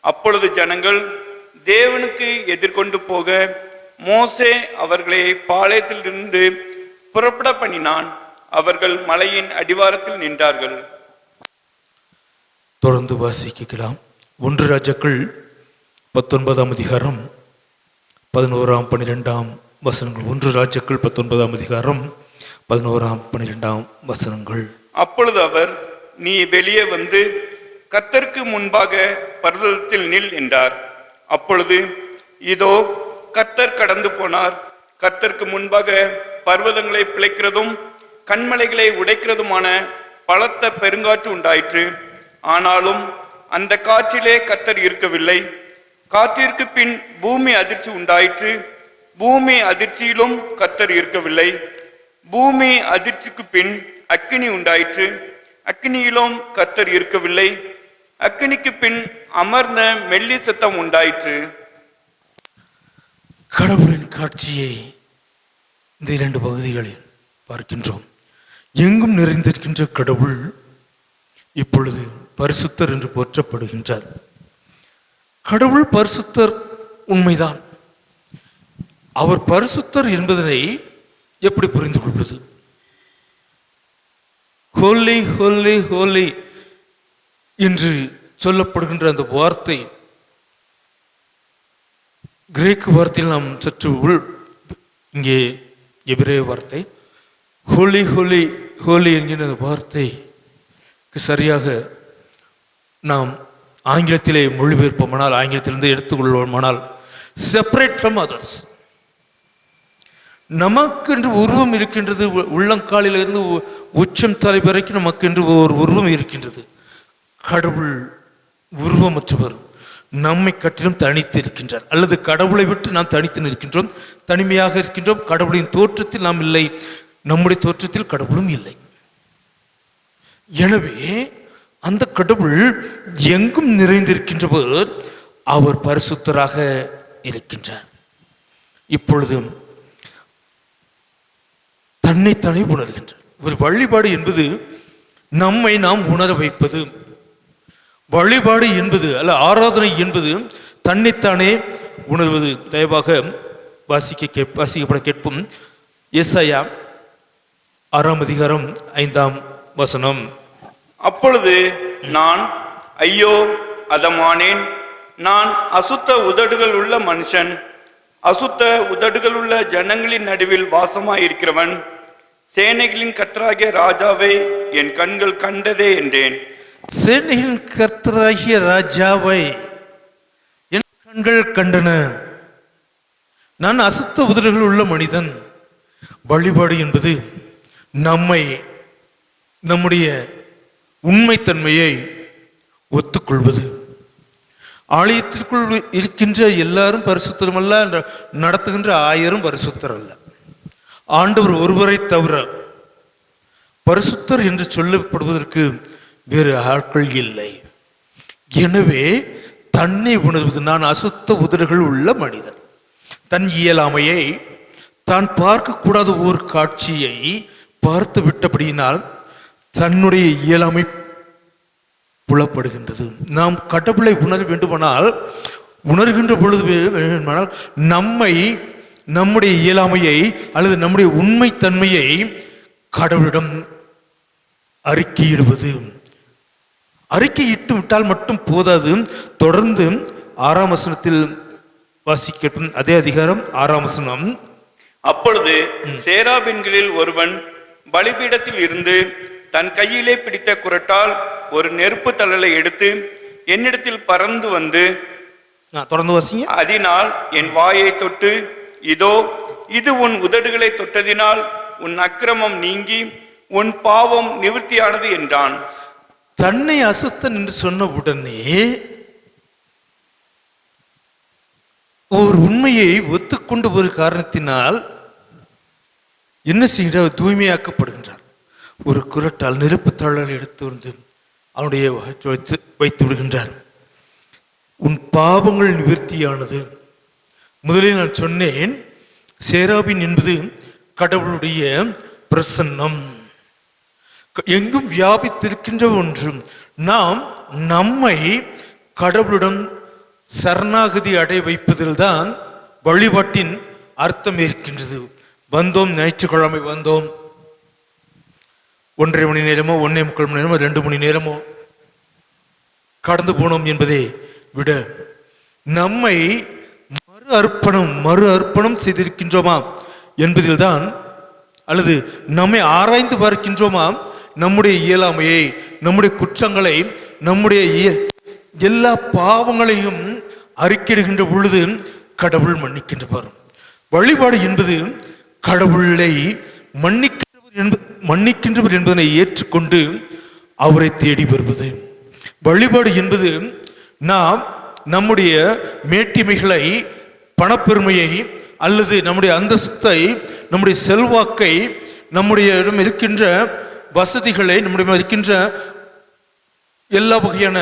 அப்பொழுது ஜனங்கள் தேவனுக்கு எதிர்கொண்டு போக மோசே அவர்களை பாளையத்திலிருந்து புறப்பட பண்ணினான். அவர்கள் மலையின் அடிவாரத்தில் நின்றார்கள். தொடர்ந்து வாசிக்கலாம். 1 ராஜாக்கள் 19ஆம் அதிகாரம் 11ஆம் 12ஆம் வசனங்கள். 1 ராஜாக்கள் 19ஆம் அதிகாரம் 11ஆம் 12ஆம் வசனங்கள். அப்பொழுது அவர், நீ வெளியே வந்து கர்த்தருக்கு முன்பாக பர்வதத்தில் நில் என்றார். அப்பொழுது இதோ கர்த்தர் கடந்து போனார். கர்த்தருக்கு முன்பாக பர்வதங்களை பிளக்கிறதும் கண்மலைகளை உடைக்கிறதுமான பலத்த பெருங்காற்று உண்டாயிற்று. ஆனாலும் அந்த காற்றிலே கர்த்தர் இருக்கவில்லை. காற்றிற்கு பின் பூமி அதிர்ச்சி உண்டாயிற்று. பூமி அதிர்ச்சியிலும் கர்த்தர் இருக்கவில்லை. பூமி அதிர்ச்சிக்கு பின் அக்கினி உண்டாயிற்று. அக்கினியிலும் கர்த்தர் இருக்கவில்லை. அக்கினிக்கு பின் அமர்ந்த மெல்லி சத்தம் உண்டாயிற்று. கடவுளின் காட்சியை இந்த 2 பகுதிகளில் பார்க்கின்றோம். எங்கும் நிறைந்திருக்கின்ற கடவுள் இப்பொழுது பரிசுத்தர் என்று போற்றப்படுகின்றார். கடவுள் பரிசுத்தர் உண்மைதான். அவர் பரிசுத்தர் என்பதனை எப்படி புரிந்து கொள்வது? ஹோலி ஹோலி ஹோலி என்று சொல்லப்படுகின்ற அந்த வார்த்தை கிரேக்கு வார்த்தையில் நாம் சற்று இங்கே எபிரேய வார்த்தை ஹோலி ஹோலி ஹோலி என்கிற வார்த்தைக்கு சரியாக நாம் ஆங்கிலத்திலே மொழிபெயர்ப்போமானால், ஆங்கிலத்திலிருந்து எடுத்துக்கொள்வோமானால் செப்பரேட் ஃப்ரம் அதர்ஸ். நமக்கென்று உருவம் இருக்கின்றது. உள்ளங்காலிலிருந்து உச்சம் தலை வரைக்கும் நமக்கென்று ஒரு உருவம் இருக்கின்றது. கடவுள் உருவமற்றவர், நம்மை கட்டிலும் தனித்து இருக்கின்றார். அல்லது கடவுளை விட்டு நாம் தனித்து நிற்கின்றோம், தனிமையாக இருக்கின்றோம். கடவுளின் தோற்றத்தில் நாம் இல்லை, நம்முடைய தோற்றத்தில் கடவுளும் இல்லை. எனவே அந்த கடவுள் எங்கும் நிறைந்திருக்கின்றவர், அவர் பரிசுத்தராக இருக்கின்றார். இப்பொழுது தன்னைத்தானே உணர்கின்றார். ஒரு வழிபாடு என்பது நம்மை நாம் உணர வைப்பது. வழிபாடு என்பது அல்ல, ஆராதனை என்பது தன்னைத்தானே உணர்வது. தயவாக வாசிக்கப்பட கேட்போம். ஏசாயா 6ஆம் அதிகாரம் 5ஆம் வசனம். அப்பொழுது நான், ஐயோ அதமானேன், நான் அசுத்த உதடுகள் உள்ள மனுஷன், அசுத்த உதடுகள் உள்ள ஜனங்களின் நடுவில் வாசமாயிருக்கிறவன், சேனைகளின் கர்த்தராகிய ராஜாவை என் கண்கள் கண்டதே என்றேன். சேனையின் கர்த்தராகிய ராஜாவை என் கண்கள் கண்டன. நான் அசுத்த உதடுகள் உள்ள மனிதன். வழிபாடு என்பது நம்முடைய உண்மைத்தன்மையை ஒத்துக்கொள்வது. ஆலயத்திற்குள் இருக்கின்ற எல்லாரும் பரிசுத்தரமல்ல, நடத்துகின்ற ஆயரும் பரிசுத்தர் அல்ல. ஆண்டவர் ஒருவரை தவிர பரிசுத்தர் என்று சொல்லப்படுவதற்கு வேறு ஆட்கள் இல்லை. எனவே தன்னை உணர்வது, நான் அசுத்த உதடுகள் உள்ள மனிதன், தன் இயலாமையை, தான் பார்க்கக்கூடாத ஒரு காட்சியை பார்த்து விட்டபடியினால் தன்னுடைய இயலாமை புலப்படுகின்றது. நாம் கடவுளை உணர வேண்டுமானால், உணர்கின்ற பொழுது வேண்டுமானால் நம்முடைய இயலாமையை அல்லது நம்முடைய உண்மைத்தன்மையை கடவுளிடம் அறிக்கையிடுவது. அறிக்கையிட்டு விட்டால் மட்டும் போதாது. தொடர்ந்து 6ஆம் வசனத்தில் வாசிக்கட்டும். அதே அதிகாரம் 6ஆம் வசனம். அப்பொழுது சேராபின்களில் ஒருவன் பலிபீடத்தில் இருந்து தன் கையிலே பிடித்த குறட்டால் ஒரு நெருப்பு தழலை எடுத்து என்னிடத்தில் பறந்து வந்து, தொடர்ந்து வாசிங்க. அதனால் என் வாயை தொட்டு, இதோ இது உன் உதடுகளை தொட்டதினால் உன் அக்கிரமம் நீங்கி உன் பாவம் நிவர்த்தியானது என்றான். தன்னை அசுத்தன் என்று சொன்ன உடனே ஒரு உண்மையை ஒத்துக்கொண்டு ஒரு காரணத்தினால் என்ன செய்கிறார்? தூய்மையாக்கப்படுகின்றார். ஒரு குறட்டால் நெருப்பு தழல் எடுத்து வந்து அவனுடைய வைத்து விடுகின்றார். உன் பாவங்கள் நிவர்த்தியானது. முதலில் நான் சொன்னேன், சேராபின் என்பது கடவுளுடைய பிரசன்னம், எங்கும் வியாபித்திருக்கின்ற ஒன்று. நாம் நம்மை கடவுளுடன் சரணாகதி அடைய வைப்பதில் தான் வழிபாட்டின் அர்த்தம் இருக்கின்றது. வந்தோம், ஞாயிற்றுக்கிழமை வந்தோம், 1.5 மணி நேரமோ 1.25 மணி நேரமோ 2 மணி நேரமோ கடந்து போனோம் என்பதை விட நம்மை மறு அர்ப்பணம் செய்திருக்கின்றோமா என்பதில் தான், அல்லது நம்மை ஆராய்ந்து பார்க்கின்றோமா, நம்முடைய இயலாமையை, நம்முடைய குற்றங்களை, நம்முடைய எல்லா பாவங்களையும் அறிக்கையிடுகின்ற பொழுது கடவுள் மன்னிக்கின்றவர். வழிபாடு என்பது கடவுளை மன்னிக்கின்றவர் என்பதனை ஏற்றுக்கொண்டு அவரை தேடி வருவது. வழிபாடு என்பது நாம் நம்முடைய மேட்டிமைகளை, பணப்பெருமையை அல்லது நம்முடைய அந்தஸ்தை, நம்முடைய செல்வாக்கை, நம்முடைய இடம் இருக்கின்ற வசதிகளை, நம்முடைய இருக்கின்ற எல்லா வகையான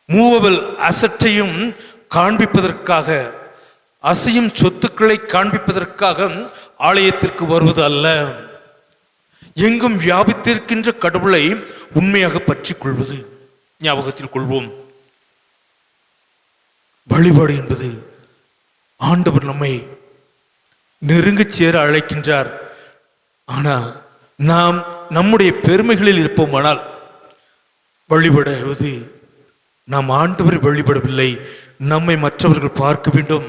மூவபிள் அசட்டையும் காண்பிப்பதற்காக, அசையும் சொத்துக்களை காண்பிப்பதற்காக ஆலயத்திற்கு வருவது அல்ல. எங்கும் வியாபித்திருக்கின்ற கடவுளை உண்மையாக பற்றி கொள்வது. ஞாபகத்தில் கொள்வோம், வழிபாடு என்பது ஆண்டவர் நம்மை நெருங்கிச் சேர அழைக்கின்றார். ஆனால் நாம் நம்முடைய பெருமைகளில் இருப்போமானால் வழிபடுவது, நாம் ஆண்டவரை வழிபடவில்லை, நம்மை மற்றவர்கள் பார்க்க வேண்டும்,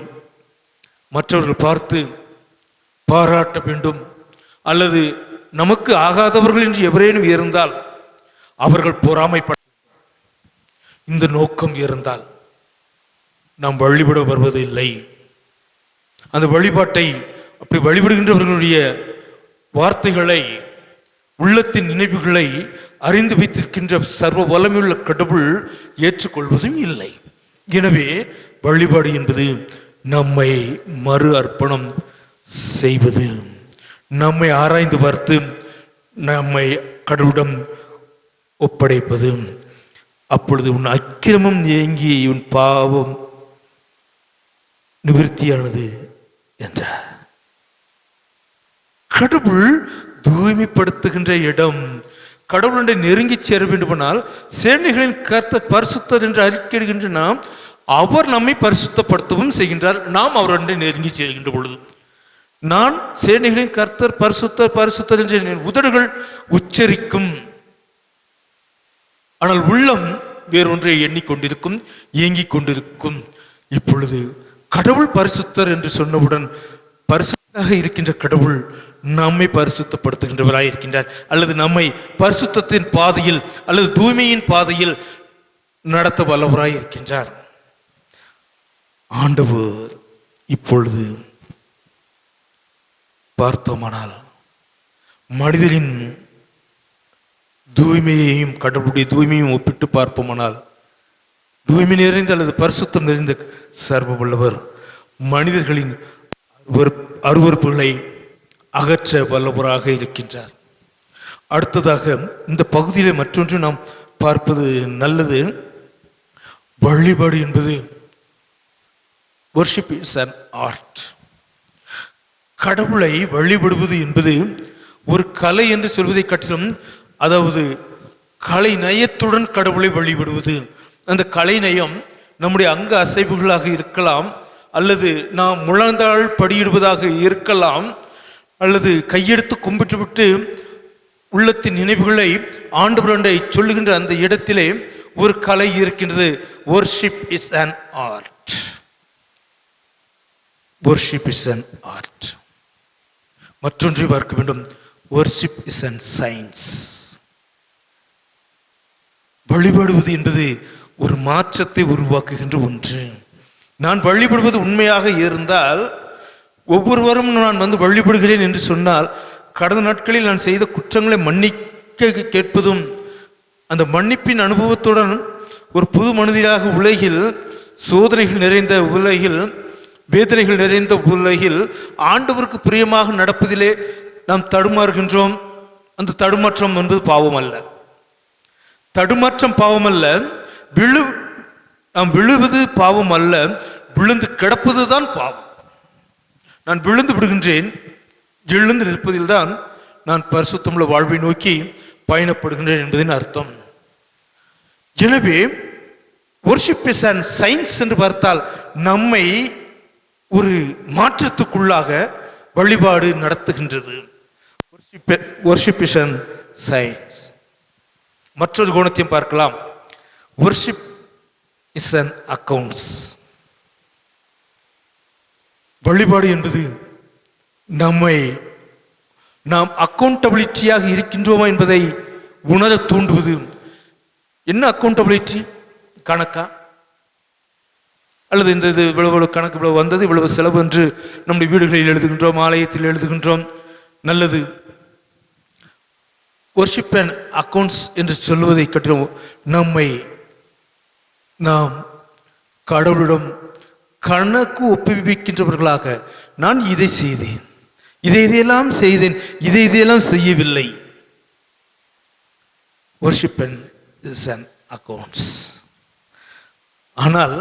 மற்றவர்கள் பார்த்து பாராட்ட வேண்டும், அல்லது நமக்கு ஆகாதவர்கள் என்று எவரேனும் இருந்தால் அவர்கள் பொறாமைப்பட, இந்த நோக்கம் இருந்தால் நாம் வழிபட வருவது இல்லை. அந்த வழிபாட்டை, அப்படி வழிபடுகின்றவர்களுடைய வார்த்தைகளை, உள்ளத்தின் நினைவுகளை அறிந்து வைத்திருக்கின்ற சர்வ வல்லமையுள்ள கடவுள் ஏற்றுக்கொள்வதும் இல்லை. எனவே வழிபாடு என்பது நம்மை மறு அர்ப்பணம் செய்வது, நம்மை ஆராய்ந்து பார்த்து நம்மை கடவுளிடம் ஒப்படைப்பது. அப்பொழுது உன் அக்கிரமம் நீங்கி உன் பாவம் நிவர்த்தியானது என்றார். கடவுள் தூய்மைப்படுத்துகின்ற இடம். கடவுளுடைய நெருங்கி சேர வேண்டுமானால் சேனைகளின் கர்த்தர் பரிசுத்தர் என்று அறிக்கையிடுகின்ற நாம், அவர் நம்மை பரிசுத்தப்படுத்தவும் செய்கின்றார். நாம் அவருடைய நெருங்கி சேர்கின்ற பொழுது, நான் சேனைகளின் கர்த்தர் பரிசுத்தர் பரிசுத்தர் என்று உதடுகள் உச்சரிக்கும், ஆனால் உள்ளம் வேறொன்றை எண்ணிக்கொண்டிருக்கும், இயங்கிக் கொண்டிருக்கும். இப்பொழுது கடவுள் பரிசுத்தர் என்று சொன்னவுடன், பரிசுத்தாக இருக்கின்ற கடவுள் நம்மை பரிசுத்தப்படுத்துகின்றவராய் இருக்கின்றார், அல்லது நம்மை பரிசுத்தத்தின் பாதையில் அல்லது தூய்மையின் பாதையில் நடத்த வல்லவராய் இருக்கின்றார். ஆண்டவர் இப்பொழுது பார்த்தோமானால் மனிதரின் தூய்மையையும் கடவுளுடைய தூய்மையும் ஒப்பிட்டு பார்ப்போமானால், தூய்மை நிறைந்த அல்லது பரிசுத்தம் நிறைந்த சர்வ வல்லவர் மனிதர்களின் அருவருப்புகளை அகற்ற வல்லவராக இருக்கின்றார். அடுத்ததாக இந்த பகுதியிலே மற்றொன்று நாம் பார்ப்பது நல்லது. வழிபாடு என்பது worship is an art. கடவுளை வழிபடுவது என்பது ஒரு கலை என்று சொல்வதை காட்டிலும், அதாவது கலை நயத்துடன் கடவுளை வழிபடுவது. அந்த கலை நயம் நம்முடைய அங்க அசைவுகளாக இருக்கலாம், அல்லது நாம் முழந்தாள் படியிடுவதாக இருக்கலாம், அல்லது கையெடுத்து கும்பிட்டு விட்டு உள்ளத்தின் நினைவுகளை ஆண்டவரை சொல்லுகின்ற அந்த இடத்திலே ஒரு கலை இருக்கின்றது. worship is an art. worship is an art. மற்றொன்றை பார்க்க வேண்டும். worship is an science. வழிபடுவது என்பது ஒரு மாற்றத்தை உருவாக்குகின்ற ஒன்று. நான் வழிபடுவது உண்மையாக இருந்தால், ஒவ்வொருவரும் நான் வந்து வழிபடுகிறேன் என்று சொன்னால், கடந்த நாட்களில் நான் செய்த குற்றங்களை மன்னிக்க கேட்பதும், அந்த மன்னிப்பின் அனுபவத்துடன் ஒரு புது மனிதராக உலகில், சோதனைகள் நிறைந்த உலகில், வேதனைகள் நிறைந்த உலகில் ஆண்டவருக்கு பிரியமாக நடப்பதிலே நாம் தடுமாறுகின்றோம். அந்த தடுமாற்றம் என்பது பாவம் அல்ல. தடுமாற்றம் பாவம் அல்ல. நாம் விழுவது பாவம் அல்ல, விழுந்து கிடப்பதுதான் பாவம். நான் விழுந்து விடுகின்றேன், எழுந்து நிற்பதில் தான் நான் பரிசுத்தமுள்ள வாழ்வை நோக்கி பயணப்படுகின்றேன் என்பதின் அர்த்தம். எனவே worship is an science என்று பார்த்தால், நம்மை ஒரு மாற்றத்துக்குள்ளாக வழிபாடு நடத்துகின்றது. worship is an science. மற்றொரு கோணத்தையும் பார்க்கலாம். worship is an accounts. வழிபாடு என்பது நாம் அக்கௌண்டபிலிட்டியாக இருக்கின்றோமா என்பதை உணர தூண்டுவது. என்ன அக்கௌண்டபிலிட்டி? கணக்கா? அல்லது இந்த இவ்வளவு கணக்கு இவ்வளவு வந்தது, இவ்வளவு செலவு என்று நம்முடைய வீடுகளில் எழுதுகின்றோம், ஆலயத்தில் எழுதுகின்றோம். நல்லது. worship and accounts என்று சொல்வதை கட்டிலும் நாம் கடவுளிடம் கணக்கு ஒப்புவிக்கின்றவர்களாக, நான் இதை செய்தேன், இதையெல்லாம் செய்தேன், இதையெல்லாம் செய்யவில்லை. worship is an accounts. ஆனால்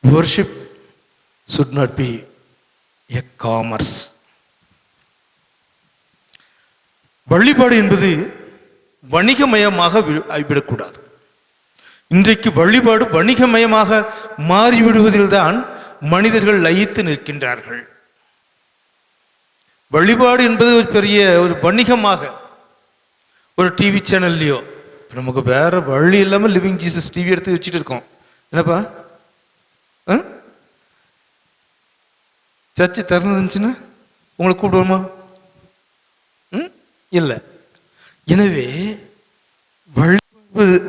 worship should not be a commerce. வழிபாடு என்பது வணிகமயமாக விடக்கூடாது. இன்றைக்கு வழிபாடு வணிகமயமாக மாறிவிடுவதில்தான் மனிதர்கள் லயித்து நிற்கின்றார்கள். வழிபாடு என்பது ஒரு பெரிய ஒரு வணிகமாக, ஒரு டிவி சேனல்லையோ, நமக்கு வேற வழி இல்லாமல் லிவிங் ஜீசஸ் டிவி எடுத்து வச்சுட்டு இருக்கோம். என்னப்பா சர்ச்சை திறந்துச்சுன்னா உங்களை கூப்பிடுவோமா? இல்லை. எனவே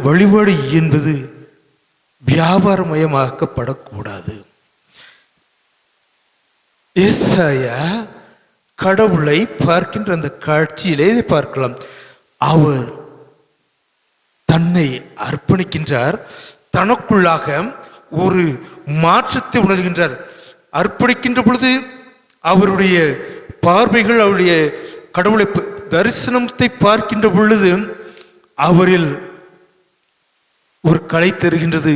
வழிபாடு என்பது வியாபாரமயமாக்கப்படக்கூடாது. ஏசாயா கடவுளை பார்க்கின்ற அந்த காட்சியிலே பார்க்கலாம். அவர் தன்னை அர்ப்பணிக்கின்றார், தனக்குள்ளாக ஒரு மாற்றத்தை உணர்கின்றார். அர்ப்பணிக்கின்ற பொழுது அவருடைய பார்வைகள், அவருடைய கடவுளை தரிசனத்தை பார்க்கின்ற பொழுது அவரில் ஒரு கலை தருகின்றது.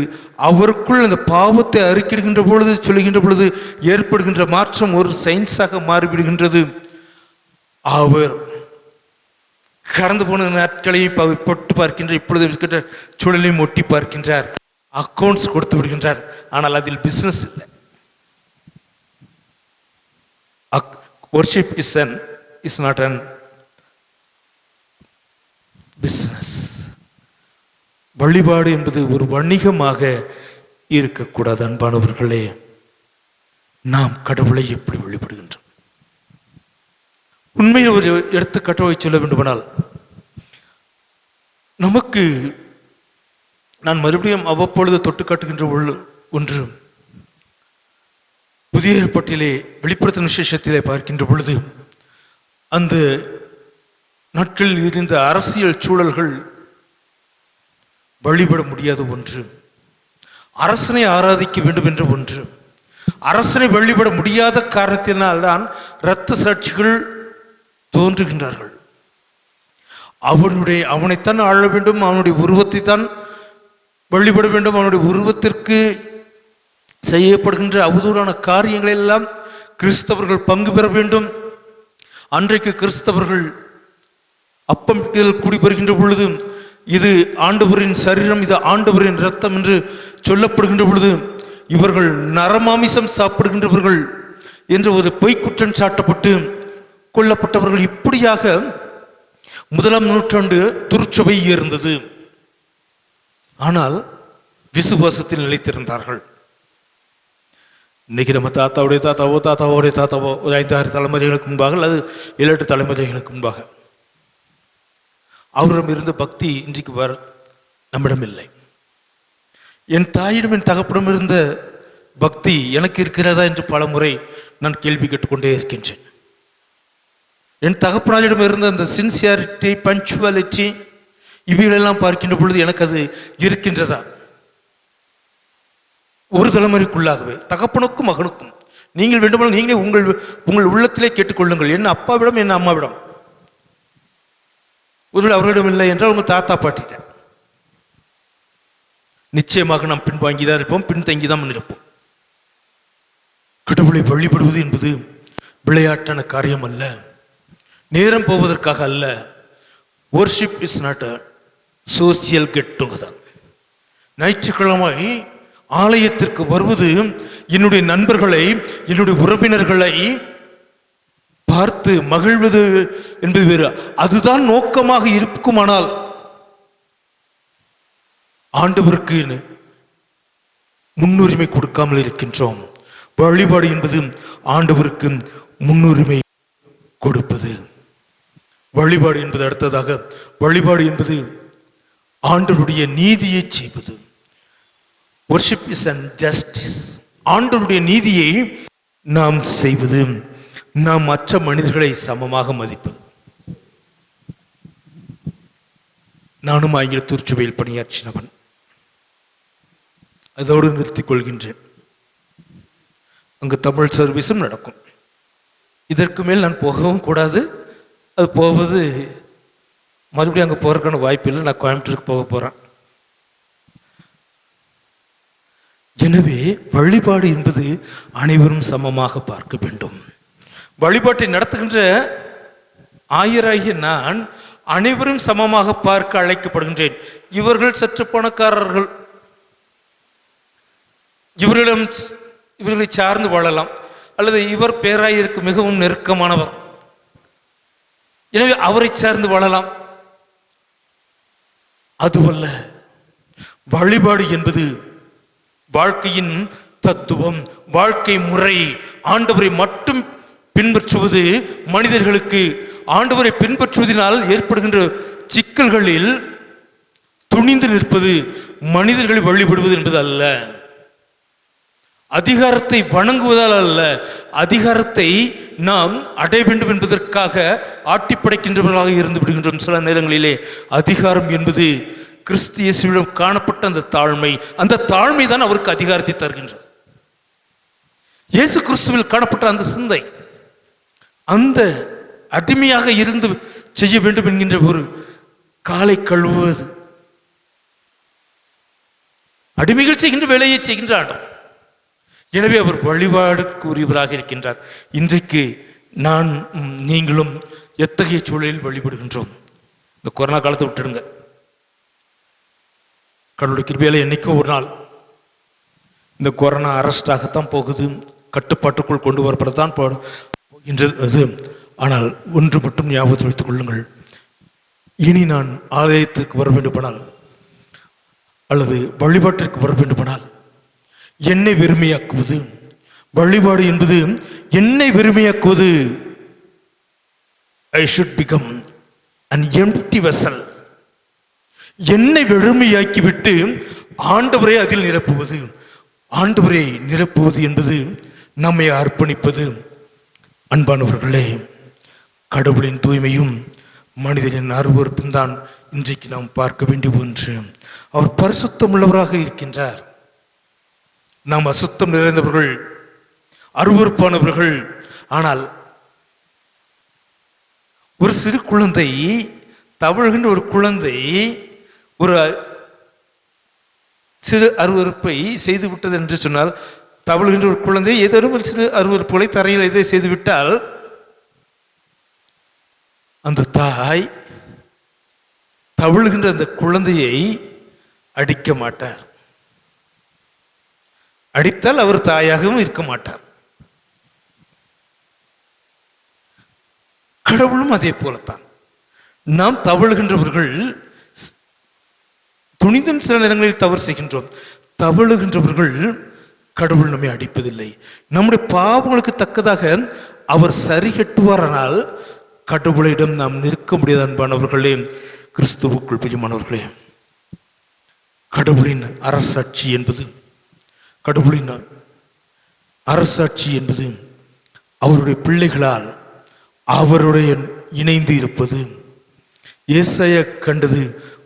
அவருக்குள் அந்த பாவத்தை அறுக்கிடுகின்ற பொழுது, சொல்லுகின்ற பொழுது ஏற்படுகின்ற மாற்றம் ஒரு சயின்ஸாக மாறிவிடுகின்றது. அவர் கடந்து போன நாட்களையும் பொட்டு பார்க்கின்ற, இப்பொழுது இருக்கின்ற சூழலையும் ஒட்டி பார்க்கின்றார், அக்கௌண்ட்ஸ் கொடுத்து விடுகின்றார். ஆனால் அதில் பிசினஸ் இல்லை. worship is not an business. வழிபாடு என்பது ஒரு வணிகமாக இருக்கக்கூடாது. அன்பானவர்களே, நாம் கடவுளை எப்படி வழிபடுகின்றோம்? உண்மையில் ஒரு எடுத்துக்காட்டை சொல்ல வேண்டுமானால், நமக்கு நான் மறுபடியும் அவ்வப்பொழுது தொட்டு காட்டுகின்ற ஒன்று, புதிய ஏற்பாட்டிலே வெளிப்படுத்தின விசேஷத்திலே பார்க்கின்ற பொழுது அந்த நாட்களில் இருந்த அரசியல் சூழல்கள் வழிபட முடியாத ஒன்று, அரசனை ஆராதிக்க வேண்டும் என்ற ஒன்று. அரசனை வழிபட முடியாத காரணத்தினால்தான் இரத்த சாட்சிகள் தோன்றுகின்றார்கள். அவனைத்தான் ஆள வேண்டும், அவனுடைய உருவத்தை தான் வழிபட வேண்டும், அவனுடைய உருவத்திற்கு செய்யப்படுகின்ற அவதூறான காரியங்கள் எல்லாம் கிறிஸ்தவர்கள் பங்கு பெற வேண்டும். அன்றைக்கு கிறிஸ்தவர்கள் அப்பம் குடிபெறுகின்ற பொழுது இது ஆண்டவரின் சரீரம், இது ஆண்டவரின் இரத்தம் என்று சொல்லப்படுகின்ற பொழுது இவர்கள் நரமாமிசம் சாப்பிடுகின்றவர்கள் என்ற ஒரு பொய்க்குற்றம் சாட்டப்பட்டு கொல்லப்பட்டவர்கள். இப்படியாக 1ஆம் நூற்றாண்டு திருச்சபை இருந்தது. ஆனால் விசுவாசத்தில் நிலைத்திருந்தார்கள். இன்னைக்கு நம்ம தாத்தாவுடைய தாத்தாவோ ஒரு 5-6 தலைமுறைகளுக்கு முன்பாக அல்லது 7-8 தலைமுறைகளுக்கு முன்பாக அவரிடம் இருந்த பக்தி இன்றைக்கு நம்மிடம் இல்லை. என் தாயிடம் என் தகப்படம் இருந்த பக்தி எனக்கு இருக்கிறதா என்று பல முறை நான் கேள்வி கேட்டுக்கொண்டே இருக்கின்றேன். என் தகப்பனாரிடம் இருந்த அந்த சின்சியாரிட்டி, பஞ்சுவாலிட்டி, இவைகளெல்லாம் பார்க்கின்ற பொழுது எனக்கு அது இருக்கின்றதா? ஒரு தலைமுறைக்குள்ளாகவே தகப்பனுக்கும் மகனுக்கும் நீங்கள் வேண்டுமானால் நீங்களே உங்கள் உள்ளத்திலே கேட்டுக்கொள்ளுங்கள். என் அப்பாவிடம் என் அம்மாவிடம், ஒருவேளை அவர்களிடம் இல்லை என்றால் உங்கள் தாத்தா பாட்டிட்ட நிச்சயமாக நாம் பின்வாங்கிதான் இருப்போம், பின்தங்கிதான் இருப்போம். கடவுளை வழிபடுவது என்பது விளையாட்டான காரியம் அல்ல, நேரம் போவதற்காக அல்ல. worship is not a social get together. ஞாயிற்றுக்கிழமை ஆலயத்திற்கு வருவது என்னுடைய நண்பர்களை, என்னுடைய உறவினர்களை பார்த்து மகிழ்வது என்பது வேறு. அதுதான் நோக்கமாக இருக்குமானால் ஆண்டவருக்கு முன்னுரிமை கொடுக்காமல் இருக்கின்றோம். வழிபாடு என்பது ஆண்டவருக்கு முன்னுரிமை கொடுப்பது. வழிபாடு என்பது அடுத்ததாக, வழிபாடு என்பது ஆண்டவருடைய நீதியை செய்வது. worship is an justice. ஆண்டவருடைய நீதியை நாம் செய்வது, நாம் மற்ற மனிதர்களை சமமாக மதிப்பது. நானும் ஆங்கில திருச்சபையில் பணியாற்றினவன். அதோடு நிறுத்திக் கொள்கின்றேன். அங்கு தமிழ் சர்வீஸும் நடக்கும். இதற்கு மேல் நான் போகவும் கூடாது. அது போவது மறுபடியும் அங்கே போகிறதுக்கான வாய்ப்பு இல்லை. நான் கோயம்புத்தூருக்கு போக போகிறேன். எனவே வழிபாடு என்பது அனைவரும் சமமாக பார்க்க வேண்டும். வழிபாட்டை நடத்துகின்ற ஆயராகிய நான் அனைவரும் சமமாக பார்க்க அழைக்கப்படுகின்றேன். இவர்கள் சற்று பணக்காரர்கள், இவர்களை சார்ந்து வாழலாம், அல்லது இவர் பேராயருக்கு மிகவும் நெருக்கமானவர், எனவே அவரை சார்ந்து வாழலாம். அதுவல்ல, வழிபாடு என்பது வாழ்க்கையின் தத்துவம், வாழ்க்கை முறை. ஆண்டவரை மட்டும் பின்பற்றுவது மனிதர்களுக்கு ஆண்டவரை பின்பற்றுவதனால் ஏற்படுகின்ற சிக்கல்களில் துணிந்து நிற்பது மனிதர்களை வழிபடுவது என்பது அல்ல. அதிகாரத்தை வணங்குவதால் அல்ல, அதிகாரத்தை நாம் அடைய வேண்டும் என்பதற்காக ஆட்டிப்படைக்கின்றவர்களாக இருந்து விடுகின்றோம். சில நேரங்களிலே அதிகாரம் என்பது கிறிஸ்து இயேசுவிடம் காணப்பட்ட அந்த தாழ்மை, அந்த தாழ்மை தான் அவருக்கு அதிகாரத்தை தருகின்றது. இயேசு கிறிஸ்துவில் காணப்பட்ட அந்த சிந்தை, அந்த அடிமையாக இருந்து செய்ய வேண்டும் என்கின்ற ஒரு காலை கழுவுவது, அடிமைகள் செய்கின்ற வேலையை செய்கின்ற ஆண்டவர். எனவே அவர் வழிபாடுக்கு உரியவராக இருக்கின்றார். இன்றைக்கு நீங்களும் எத்தகைய சூழலில் வழிபடுகின்றோம்? இந்த கொரோனா காலத்தை விட்டுடுங்க. கடவுளுடைய கிருபையால என்னைக்கோ ஒரு நாள் இந்த கொரோனா அரெஸ்டாகத்தான் போகுது, கட்டுப்பாட்டுக்குள் கொண்டு வரப்படத்தான் போகின்றது. ஆனால் ஒன்று மட்டும் ஞாபகத்தில் வைத்துக் கொள்ளுங்கள், இனி நான் ஆலயத்திற்கு வர வேண்டுமானால் அல்லது வழிபாட்டிற்கு வர வேண்டுமானால் என்னை வெறுமையாக்குவது. வழிபாடு என்பது என்னை வெறுமையாக்குவது. I should become an empty vessel. என்னை வெறுமையாக்கிவிட்டு ஆண்டவரை அதில் நிரப்புவது. ஆண்டவரை நிரப்புவது என்பது நம்மை அர்ப்பணிப்பது. அன்பானவர்களே, கடவுளின் தூய்மையும் மனிதனின் அருவருப்பும் தான் இன்றைக்கு நாம் பார்க்க வேண்டிய ஒன்று. அவர் பரிசுத்தம் உள்ளவராக இருக்கின்றார். நாம் அசுத்தம் நிறைந்தவர்கள், அருவருப்பானவர்கள். ஆனால் ஒரு சிறு குழந்தை, தவழ்கின்ற ஒரு குழந்தை ஒரு சிறு அருவருப்பை செய்து விட்டது என்று சொன்னால், தவழ்கின்ற ஒரு குழந்தை ஏதேனும் ஒரு சிறு அருவருப்புகளை தரையில் எதை செய்துவிட்டால் அந்த தாய் தவழ்கின்ற அந்த குழந்தையை அடிக்க மாட்டார். அடித்தால் அவர் தாயாகவும் இருக்க மாட்டார். கடவுளும் அதே போலத்தான். நாம் தவழுகின்றவர்கள், துணிந்தும் சில நேரங்களில் தவறு செய்கின்றோம். தவழுகின்றவர்கள் கடவுள் நம்மை அடிப்பதில்லை. நம்முடைய பாவங்களுக்கு தக்கதாக அவர் சரி கட்டுவாரானால் கடவுளிடம் நாம் நிற்க முடியாத அன்பானவர்களே, கிறிஸ்துவுக்குள் பிரியமானவர்களே, கடவுளின் அரசாட்சி என்பது அவருடைய பிள்ளைகளால் அவருடைய இணைந்து இருப்பது. ஏசாயா கண்டது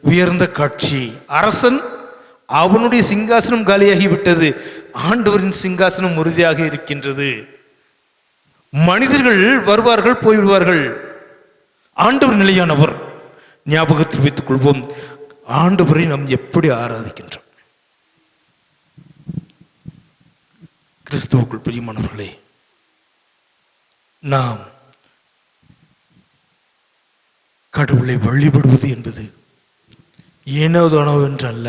உயர்ந்த காட்சி. அரசன் அவனுடைய சிங்காசனம் காலியாகிவிட்டது, ஆண்டவரின் சிங்காசனம் உறுதியாக இருக்கின்றது. மனிதர்கள் வருவார்கள், போய்விடுவார்கள். ஆண்டவர் நிலையானவர். ஞாபகத்தில் வைத்துக் கொள்வோம், ஆண்டவரை நாம் எப்படி ஆராதிக்கின்றோம். கிறிஸ்துவுக்குள் பிரியமானவர்களே, நாம் கடவுளை வழிபடுவது என்பது ஏனோதானோ என்று அல்ல.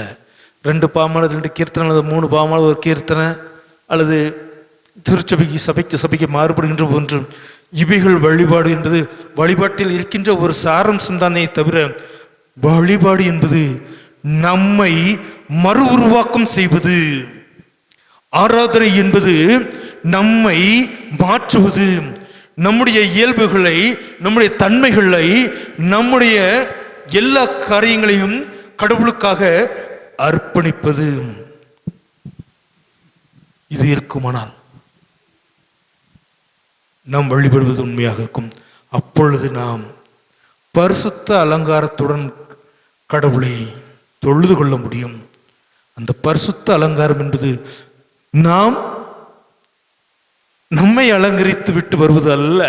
2 பாமாலை 2 கீர்த்தனை அல்லது 3 பாமாலை ஒரு கீர்த்தனை அல்லது சபைக்கு மாறுபடுகின்ற ஒன்று. இவைகள் வழிபாடு என்பது வழிபாட்டில் இருக்கின்ற ஒரு சாரம்சம் தானே தவிர, வழிபாடு என்பது நம்மை மறு உருவாக்கம் செய்வது. ஆராதனை என்பது நம்மை மாற்றுவது, நம்முடைய இயல்புகளை, நம்முடைய தன்மைகளை, நம்முடைய எல்லா காரியங்களையும் கடவுளுக்காக அர்ப்பணிப்பது. இது இருக்குமானால் நாம் வழிபடுவது உண்மையாக இருக்கும். அப்பொழுது நாம் பரிசுத்த அலங்காரத்துடன் கடவுளை தொழுது கொள்ள முடியும். அந்த பரிசுத்த அலங்காரம் என்பது நாம் நம்மை அலங்கரித்து விட்டு வருவது அல்ல.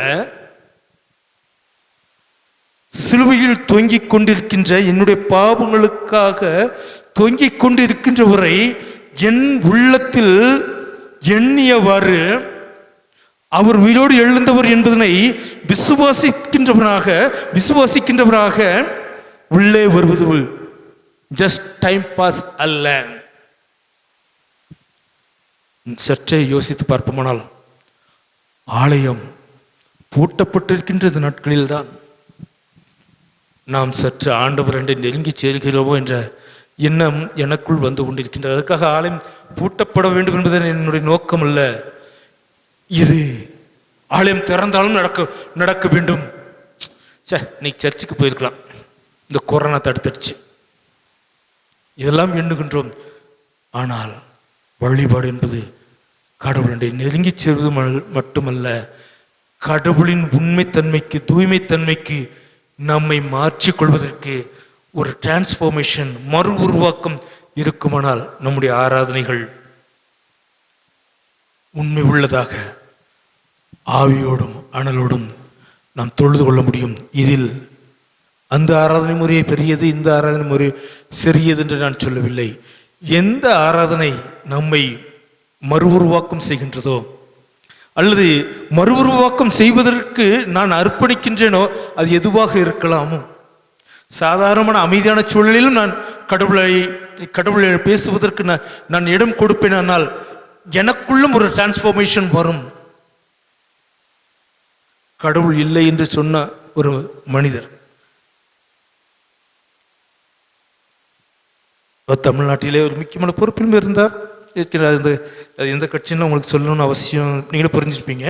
சிலுவையில் தொங்கிக் கொண்டிருக்கின்ற, என்னுடைய பாவங்களுக்காக தொங்கிக் கொண்டிருக்கின்றவரை என் உள்ளத்தில் எண்ணியவாறு அவர் உயிரோடு எழுந்தவர் என்பதனை விசுவாசிக்கின்றவராக உள்ளே வருவது ஜஸ்ட் டைம் பாஸ் அல்ல. சற்றே யோசித்து பார்ப்போமானால், ஆலயம் பூட்டப்பட்டிருக்கின்ற இந்த நாட்களில்தான் நாம் சற்று ஆண்டவர் என்று நெருங்கி சேர்கிறோமோ என்ற எண்ணம் எனக்குள் வந்து கொண்டிருக்கின்றது. அதுக்காக ஆலயம் பூட்டப்பட வேண்டும் என்பது என்னுடைய நோக்கம் அல்ல. இது ஆலயம் திறந்தாலும் நடக்க வேண்டும். நீ சர்ச்சுக்கு போயிருக்கலாம், இந்த கொரோனா தடுத்துடுச்சு, இதெல்லாம் எண்ணுகின்றோம். ஆனால் வழிபாடு என்பது கடவுளை நெருங்கி செல்வது மட்டுமல்ல, கடவுளின் உண்மைத்தன்மைக்கு, தூய்மைத்தன்மைக்கு நம்மை மாற்றிக்கொள்வதற்கு ஒரு டிரான்ஸ்ஃபார்மேஷன், மறு உருவாக்கம் இருக்குமானால் நம்முடைய ஆராதனைகள் உண்மை உள்ளதாக ஆவியோடும் அனலோடும் நாம் தொழுது கொள்ள முடியும். இதில் அந்த ஆராதனை முறையை பெரியது, இந்த ஆராதனை முறை சிறியது என்று நான் சொல்லவில்லை. எந்த ஆராதனை நம்மை மறு உருவாக்கம் செய்கின்றதோ, அல்லது மறு உருவாக்கம் செய்வதற்கு நான் அர்ப்பணிக்கின்றேனோ, அது எதுவாக இருக்கலாமோ, சாதாரணமான அமைதியான சூழலிலும் நான் கடவுளை பேசுவதற்கு நான் இடம் கொடுப்பேன். ஆனால் எனக்குள்ளும் ஒரு டிரான்ஸ்ஃபார்மேஷன் வரும். கடவுள் இல்லை என்று சொன்ன ஒரு மனிதர் தமிழ்நாட்டிலே ஒரு முக்கியமான பொறுப்பிலும் இருந்தார், இருக்கிறார். அது எந்த கட்சின்னு உங்களுக்கு சொல்லணும்னு அவசியம், நீங்களும் புரிஞ்சிருப்பீங்க.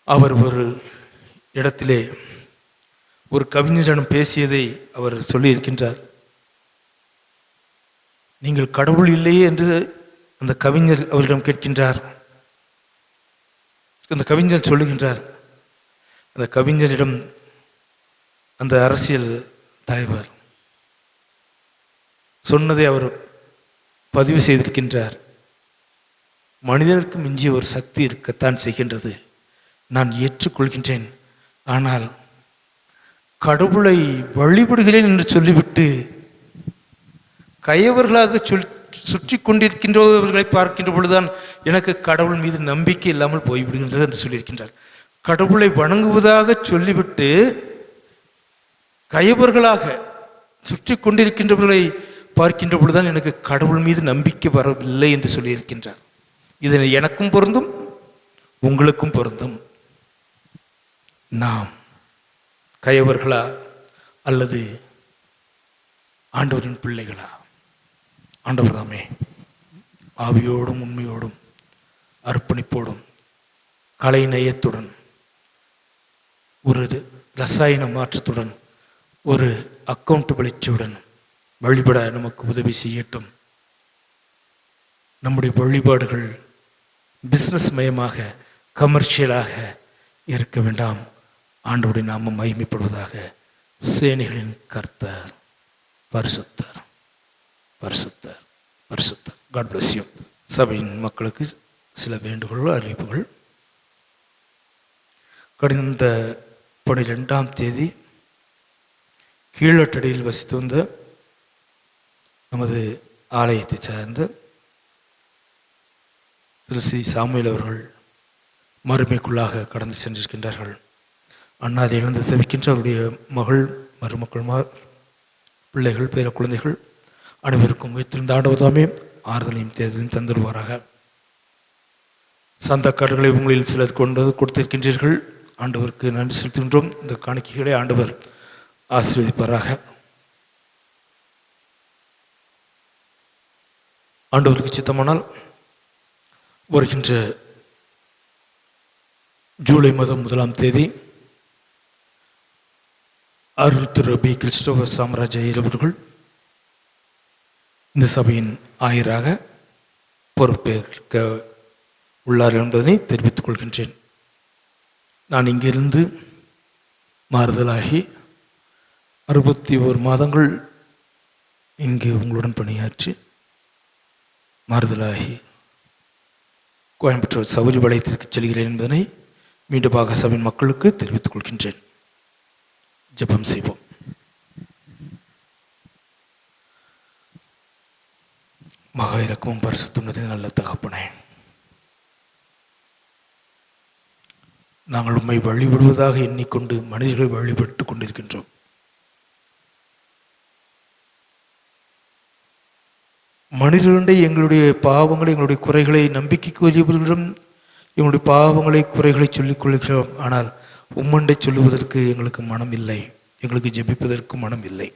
அவர் ஒரு இடத்திலே ஒரு கவிஞரிடம் பேசியதை அவர் சொல்லி இருக்கின்றார். நீங்கள் கடவுள் இல்லையே என்று அந்த கவிஞர் அவரிடம் கேட்கின்றார். அந்த கவிஞர் சொல்லுகின்றார், அந்த கவிஞரிடம் அந்த அரசியல் தலைவர் சொன்னதை அவர் பதிவு செய்திருக்கின்றார். மனிதனுக்கு மிஞ்சிய ஒரு சக்தி இருக்கத்தான் செய்கின்றது, நான் ஏற்றுக்கொள்கின்றேன். ஆனால் கடவுளை வழிபடுகிறேன் என்று சொல்லிவிட்டு கயவர்களாக சுற்றி கொண்டிருக்கின்றவர்களை பார்க்கின்ற பொழுதுதான் எனக்கு கடவுள் மீது நம்பிக்கை இல்லாமல் போய்விடுகின்றது என்று சொல்லியிருக்கின்றார். கடவுளை வணங்குவதாக சொல்லிவிட்டு கயவர்களாக சுற்றி கொண்டிருக்கின்றவர்களை பார்க்கின்ற பொழுதுதான் எனக்கு கடவுள் மீது நம்பிக்கை வரவில்லை என்று சொல்லியிருக்கின்றார். இது எனக்கும் பொருந்தும், உங்களுக்கும் பொருந்தும். நாம் கயவர்களா அல்லது ஆண்டவரின் பிள்ளைகளா? ஆண்டவர் தாமே ஆவியோடும் உண்மையோடும் அர்ப்பணிப்போடும் கலை நயத்துடன் ஒரு ரசாயன மாற்றத்துடன் ஒரு அக்கௌண்டபிலிட்டியுடன் வழிபட நமக்கு உதவி செய்யட்டும். நம்முடைய வழிபாடுகள் பிஸ்னஸ் மயமாக கமர்ஷியலாக இருக்க வேண்டாம். ஆண்டவருடைய நாமம் மகிமைப்படுவதாக. சேனைகளின் கர்த்தர் பரிசுத்தர், பரிசுத்தர், பரிசுத்தர். God bless you. சபையின் மக்களுக்கு சில வேண்டுகோள்கள், அறிவிப்புகள். கடந்த 12ஆம் தேதி கீழட்டடியில் வசித்து வந்த நமது ஆலயத்தை சார்ந்த திரு சி. சாமுவேல் அவர்கள் மறுமைக்குள்ளாக கடந்து சென்றிருக்கின்றார்கள். அண்ணாதை இழந்து தவிக்கின்ற அவருடைய மகள், மருமக்கள், பிள்ளைகள், பேர குழந்தைகள் அனைவருக்கும் உயிர்த்திருந்த ஆண்டவர்தாமே ஆறுதலையும் தேர்தலையும் தந்துடுவாராக. சந்தக்காரர்களை உங்களில் சிலர் கொண்டு கொடுத்திருக்கின்றீர்கள். ஆண்டவருக்கு நன்றி செலுத்துகின்றோம். இந்த காணிக்கைகளை ஆண்டவர் ஆசீர்வதிப்பாராக. ஆண்டவருக்கு சித்தமானால் வருகின்ற ஜூலை மாதம் 1ஆம் தேதி அருள் திரு பி. கிறிஸ்டோபர் சாம்ராஜ் அவர்கள் இந்த சபையின் ஆயராக பொறுப்பேற்க உள்ளார் என்பதனை தெரிவித்துக் கொள்கின்றேன். நான் இங்கிருந்து மாறுதலாகி 61 மாதங்கள் இங்கு உங்களுடன் பணியாற்றி மாறுதலாகி கோயம்புத்தூர் சௌரிபாளையத்திற்கு செல்கிறேன் என்பதனை மீண்டுமாக சபையின் மக்களுக்கு தெரிவித்துக் கொள்கின்றேன். ஜெபம் செய்வோம். மகா இரக்கமும் பரிசுத்தமும் நல்ல தகப்பனே, நாங்கள் உம்மை வழிபடுவதாக எண்ணிக்கொண்டு மனிதர்களை வழிபட்டு கொண்டிருக்கின்றோம். மனிதர்களுடைய எங்களுடைய பாவங்களை, எங்களுடைய குறைகளை நம்பிக்கைக்குரியவர்களிடம் எங்களுடைய பாவங்களை, குறைகளை சொல்லிக் கொள்கிறோம். ஆனால் உம்மண்டை சொல்லுவதற்கு எங்களுக்கு மனம் இல்லை, எங்களுக்கு ஜெபிப்பதற்கு மனம் இல்லை.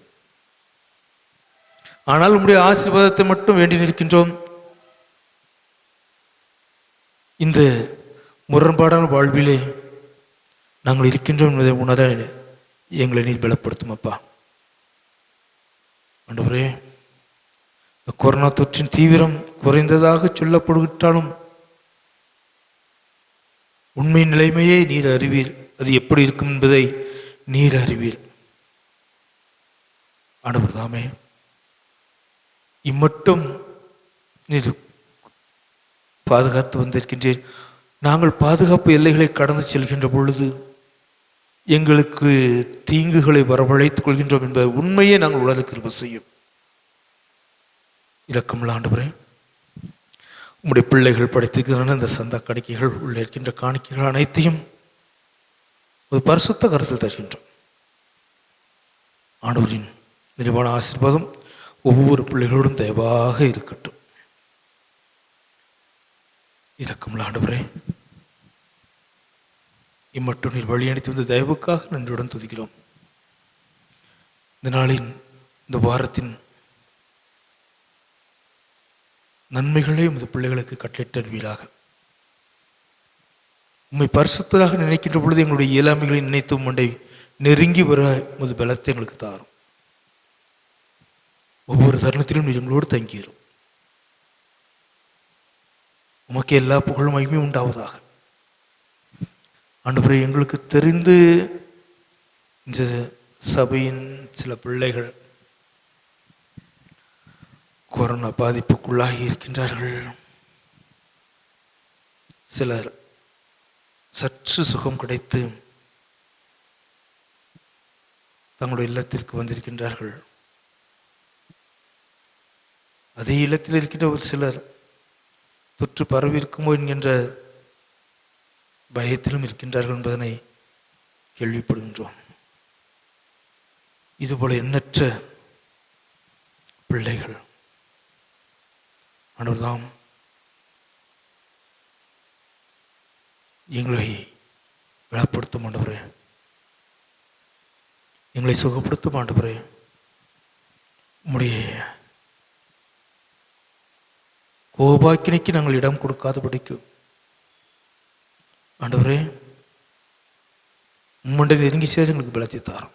ஆனால் உம்முடைய ஆசீர்வாதத்தை மட்டும் வேண்டி நிற்கின்றோம். இந்த முரண்பாடான வாழ்விலே நாங்கள் இருக்கின்றோம் என்பதை உணர எங்களை நீர் பலப்படுத்தும் அப்பா. ஆண்டவரே, கொரோனா தொற்றின் தீவிரம் குறைந்ததாக சொல்லப்படுகின்றாலும் உண்மை நிலைமையை நீர் அறிவீர். அது எப்படி இருக்கும் என்பதை நீர் அறிவீர். ஆண்டவர் தாமே இம்மட்டும் நீர் பாதுகாத்து வந்திருக்கின்றேன். நாங்கள் பாதுகாப்பு எல்லைகளை கடந்து செல்கின்ற பொழுது எங்களுக்கு தீங்குகளை வரவழைத்துக் கொள்கின்றோம் என்பதை உண்மையை நாங்கள் உணர கிருபை செய்யும். இரக்கமுள்ள ஆண்டவரே, உம்முடைய பிள்ளைகள் படைத்திருக்கின்றன இந்த சந்தா காணிக்கைகள் உள்ள இருக்கின்ற காணிக்கைகள் அனைத்தையும் ஒரு பரிசுத்த கருத்தில் தருகின்றோம். ஆண்டவரின் நிறைவான ஆசீர்வாதம் ஒவ்வொரு பிள்ளைகளோடும் தயவாக இருக்கட்டும். இரக்கமுள்ள ஆண்டவரே, இம்மட்டும் நீர் வழி அளித்து வந்த தயவுக்காக நன்றியுடன் துதிக்கிறோம். இந்த நாளின், இந்த வாரத்தின் நன்மைகளே உமது பிள்ளைகளுக்கு கட்டளிட்டருவீராக. உம்மை பரிசுத்தராக நினைக்கின்ற பொழுது எங்களுடைய இயலாமைகளை நினைத்து உம்முண்டை நெருங்கி வர உமது பலத்தை எங்களுக்கு தாரும். ஒவ்வொரு தருணத்திலும் நீர் எங்களோடு தங்கிடும். உமக்கு எல்லா புகழும் மகிமையும் உண்டாவதாக. ஆண்டவரே, எங்களுக்கு தெரிந்து இந்த சபையின் சில பிள்ளைகள் கொரோனா பாதிப்புக்குள்ளாகி இருக்கின்றார்கள். சிலர் சற்று சுகம் கிடைத்து தங்களுடைய இல்லத்திற்கு வந்திருக்கின்றார்கள். அதே இல்லத்தில் இருக்கின்ற ஒரு சிலர் தொற்று பரவி இருக்குமோ என்கின்ற பயத்திலும் இருக்கின்றார்கள் என்பதனை கேள்விப்படுகின்றோம். இதுபோல எண்ணற்ற பிள்ளைகள் ஆண்டவர்தாம் எங்களை பலப்படுத்தும் ஆண்டவரே, எங்களை சுகப்படுத்தும் ஆண்டவரே. உம்முடைய கோபாக்கினைக்கு நாங்கள் இடம் கொடுக்காதபடிக்கு ஆண்டவரே, உம்முடைய நெருங்கி சேர எங்களுக்கு பலத்தை தாரும்.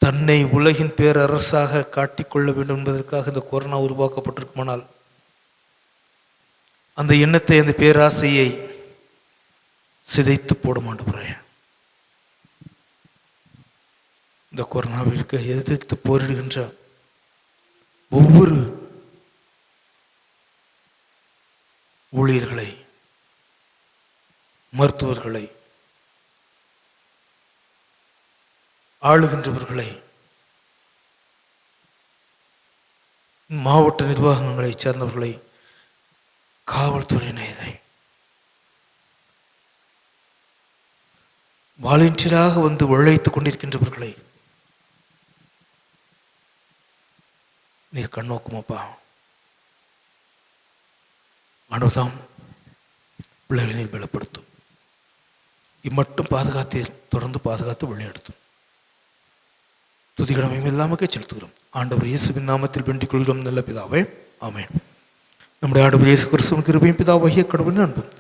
தன்னை உலகின் பேரரசாக காட்டிக்கொள்ள வேண்டும் என்பதற்காக இந்த கொரோனா உருவாக்கப்பட்டிருக்குமானால் அந்த எண்ணத்தை, அந்த பேராசையை சிதைத்து போடும் ஆண்டவரே. இந்த கொரோனாவிற்கு எதிர்த்து போரிடுகின்ற ஒவ்வொரு ஊழியர்களை, மருத்துவர்களை, ஆளுகின்றவர்களை, மாவட்ட நிர்வாகங்களை சேர்ந்தவர்களை, காவல்துறையினரை, வாலண்டியராக வந்து உழைத்துக் கொண்டிருக்கின்றவர்களை நீர் கண்ணோக்குமாப்பா. ஆண்டவர்தாம் பிள்ளைகளை நீர் பலப்படுத்தும். இம்மட்டும் பாதுகாத்தீர், தொடர்ந்து பாதுகாத்து வழிநடத்தும். துதிகடமையும் இல்லாமக்கே செலுத்துகிறோம். ஆண்டவர் இயேசுவின் நாமத்தில் வேண்டிக் கொள்கிறோம் நல்ல பிதாவே, ஆமென். நம்முடைய ஆண்டவர் இயேசு கிறிஸ்துவின் கிருபையும் பிதாவாகிய கடவுளின் அன்பும்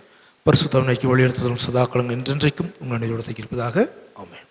பரிசுத்த ஆவியானவரின் வழிநடத்துதலும் சதாகாலம் என்றென்றைக்கும் உங்கள் அனைவரோடு இருப்பதாக. ஆமென்.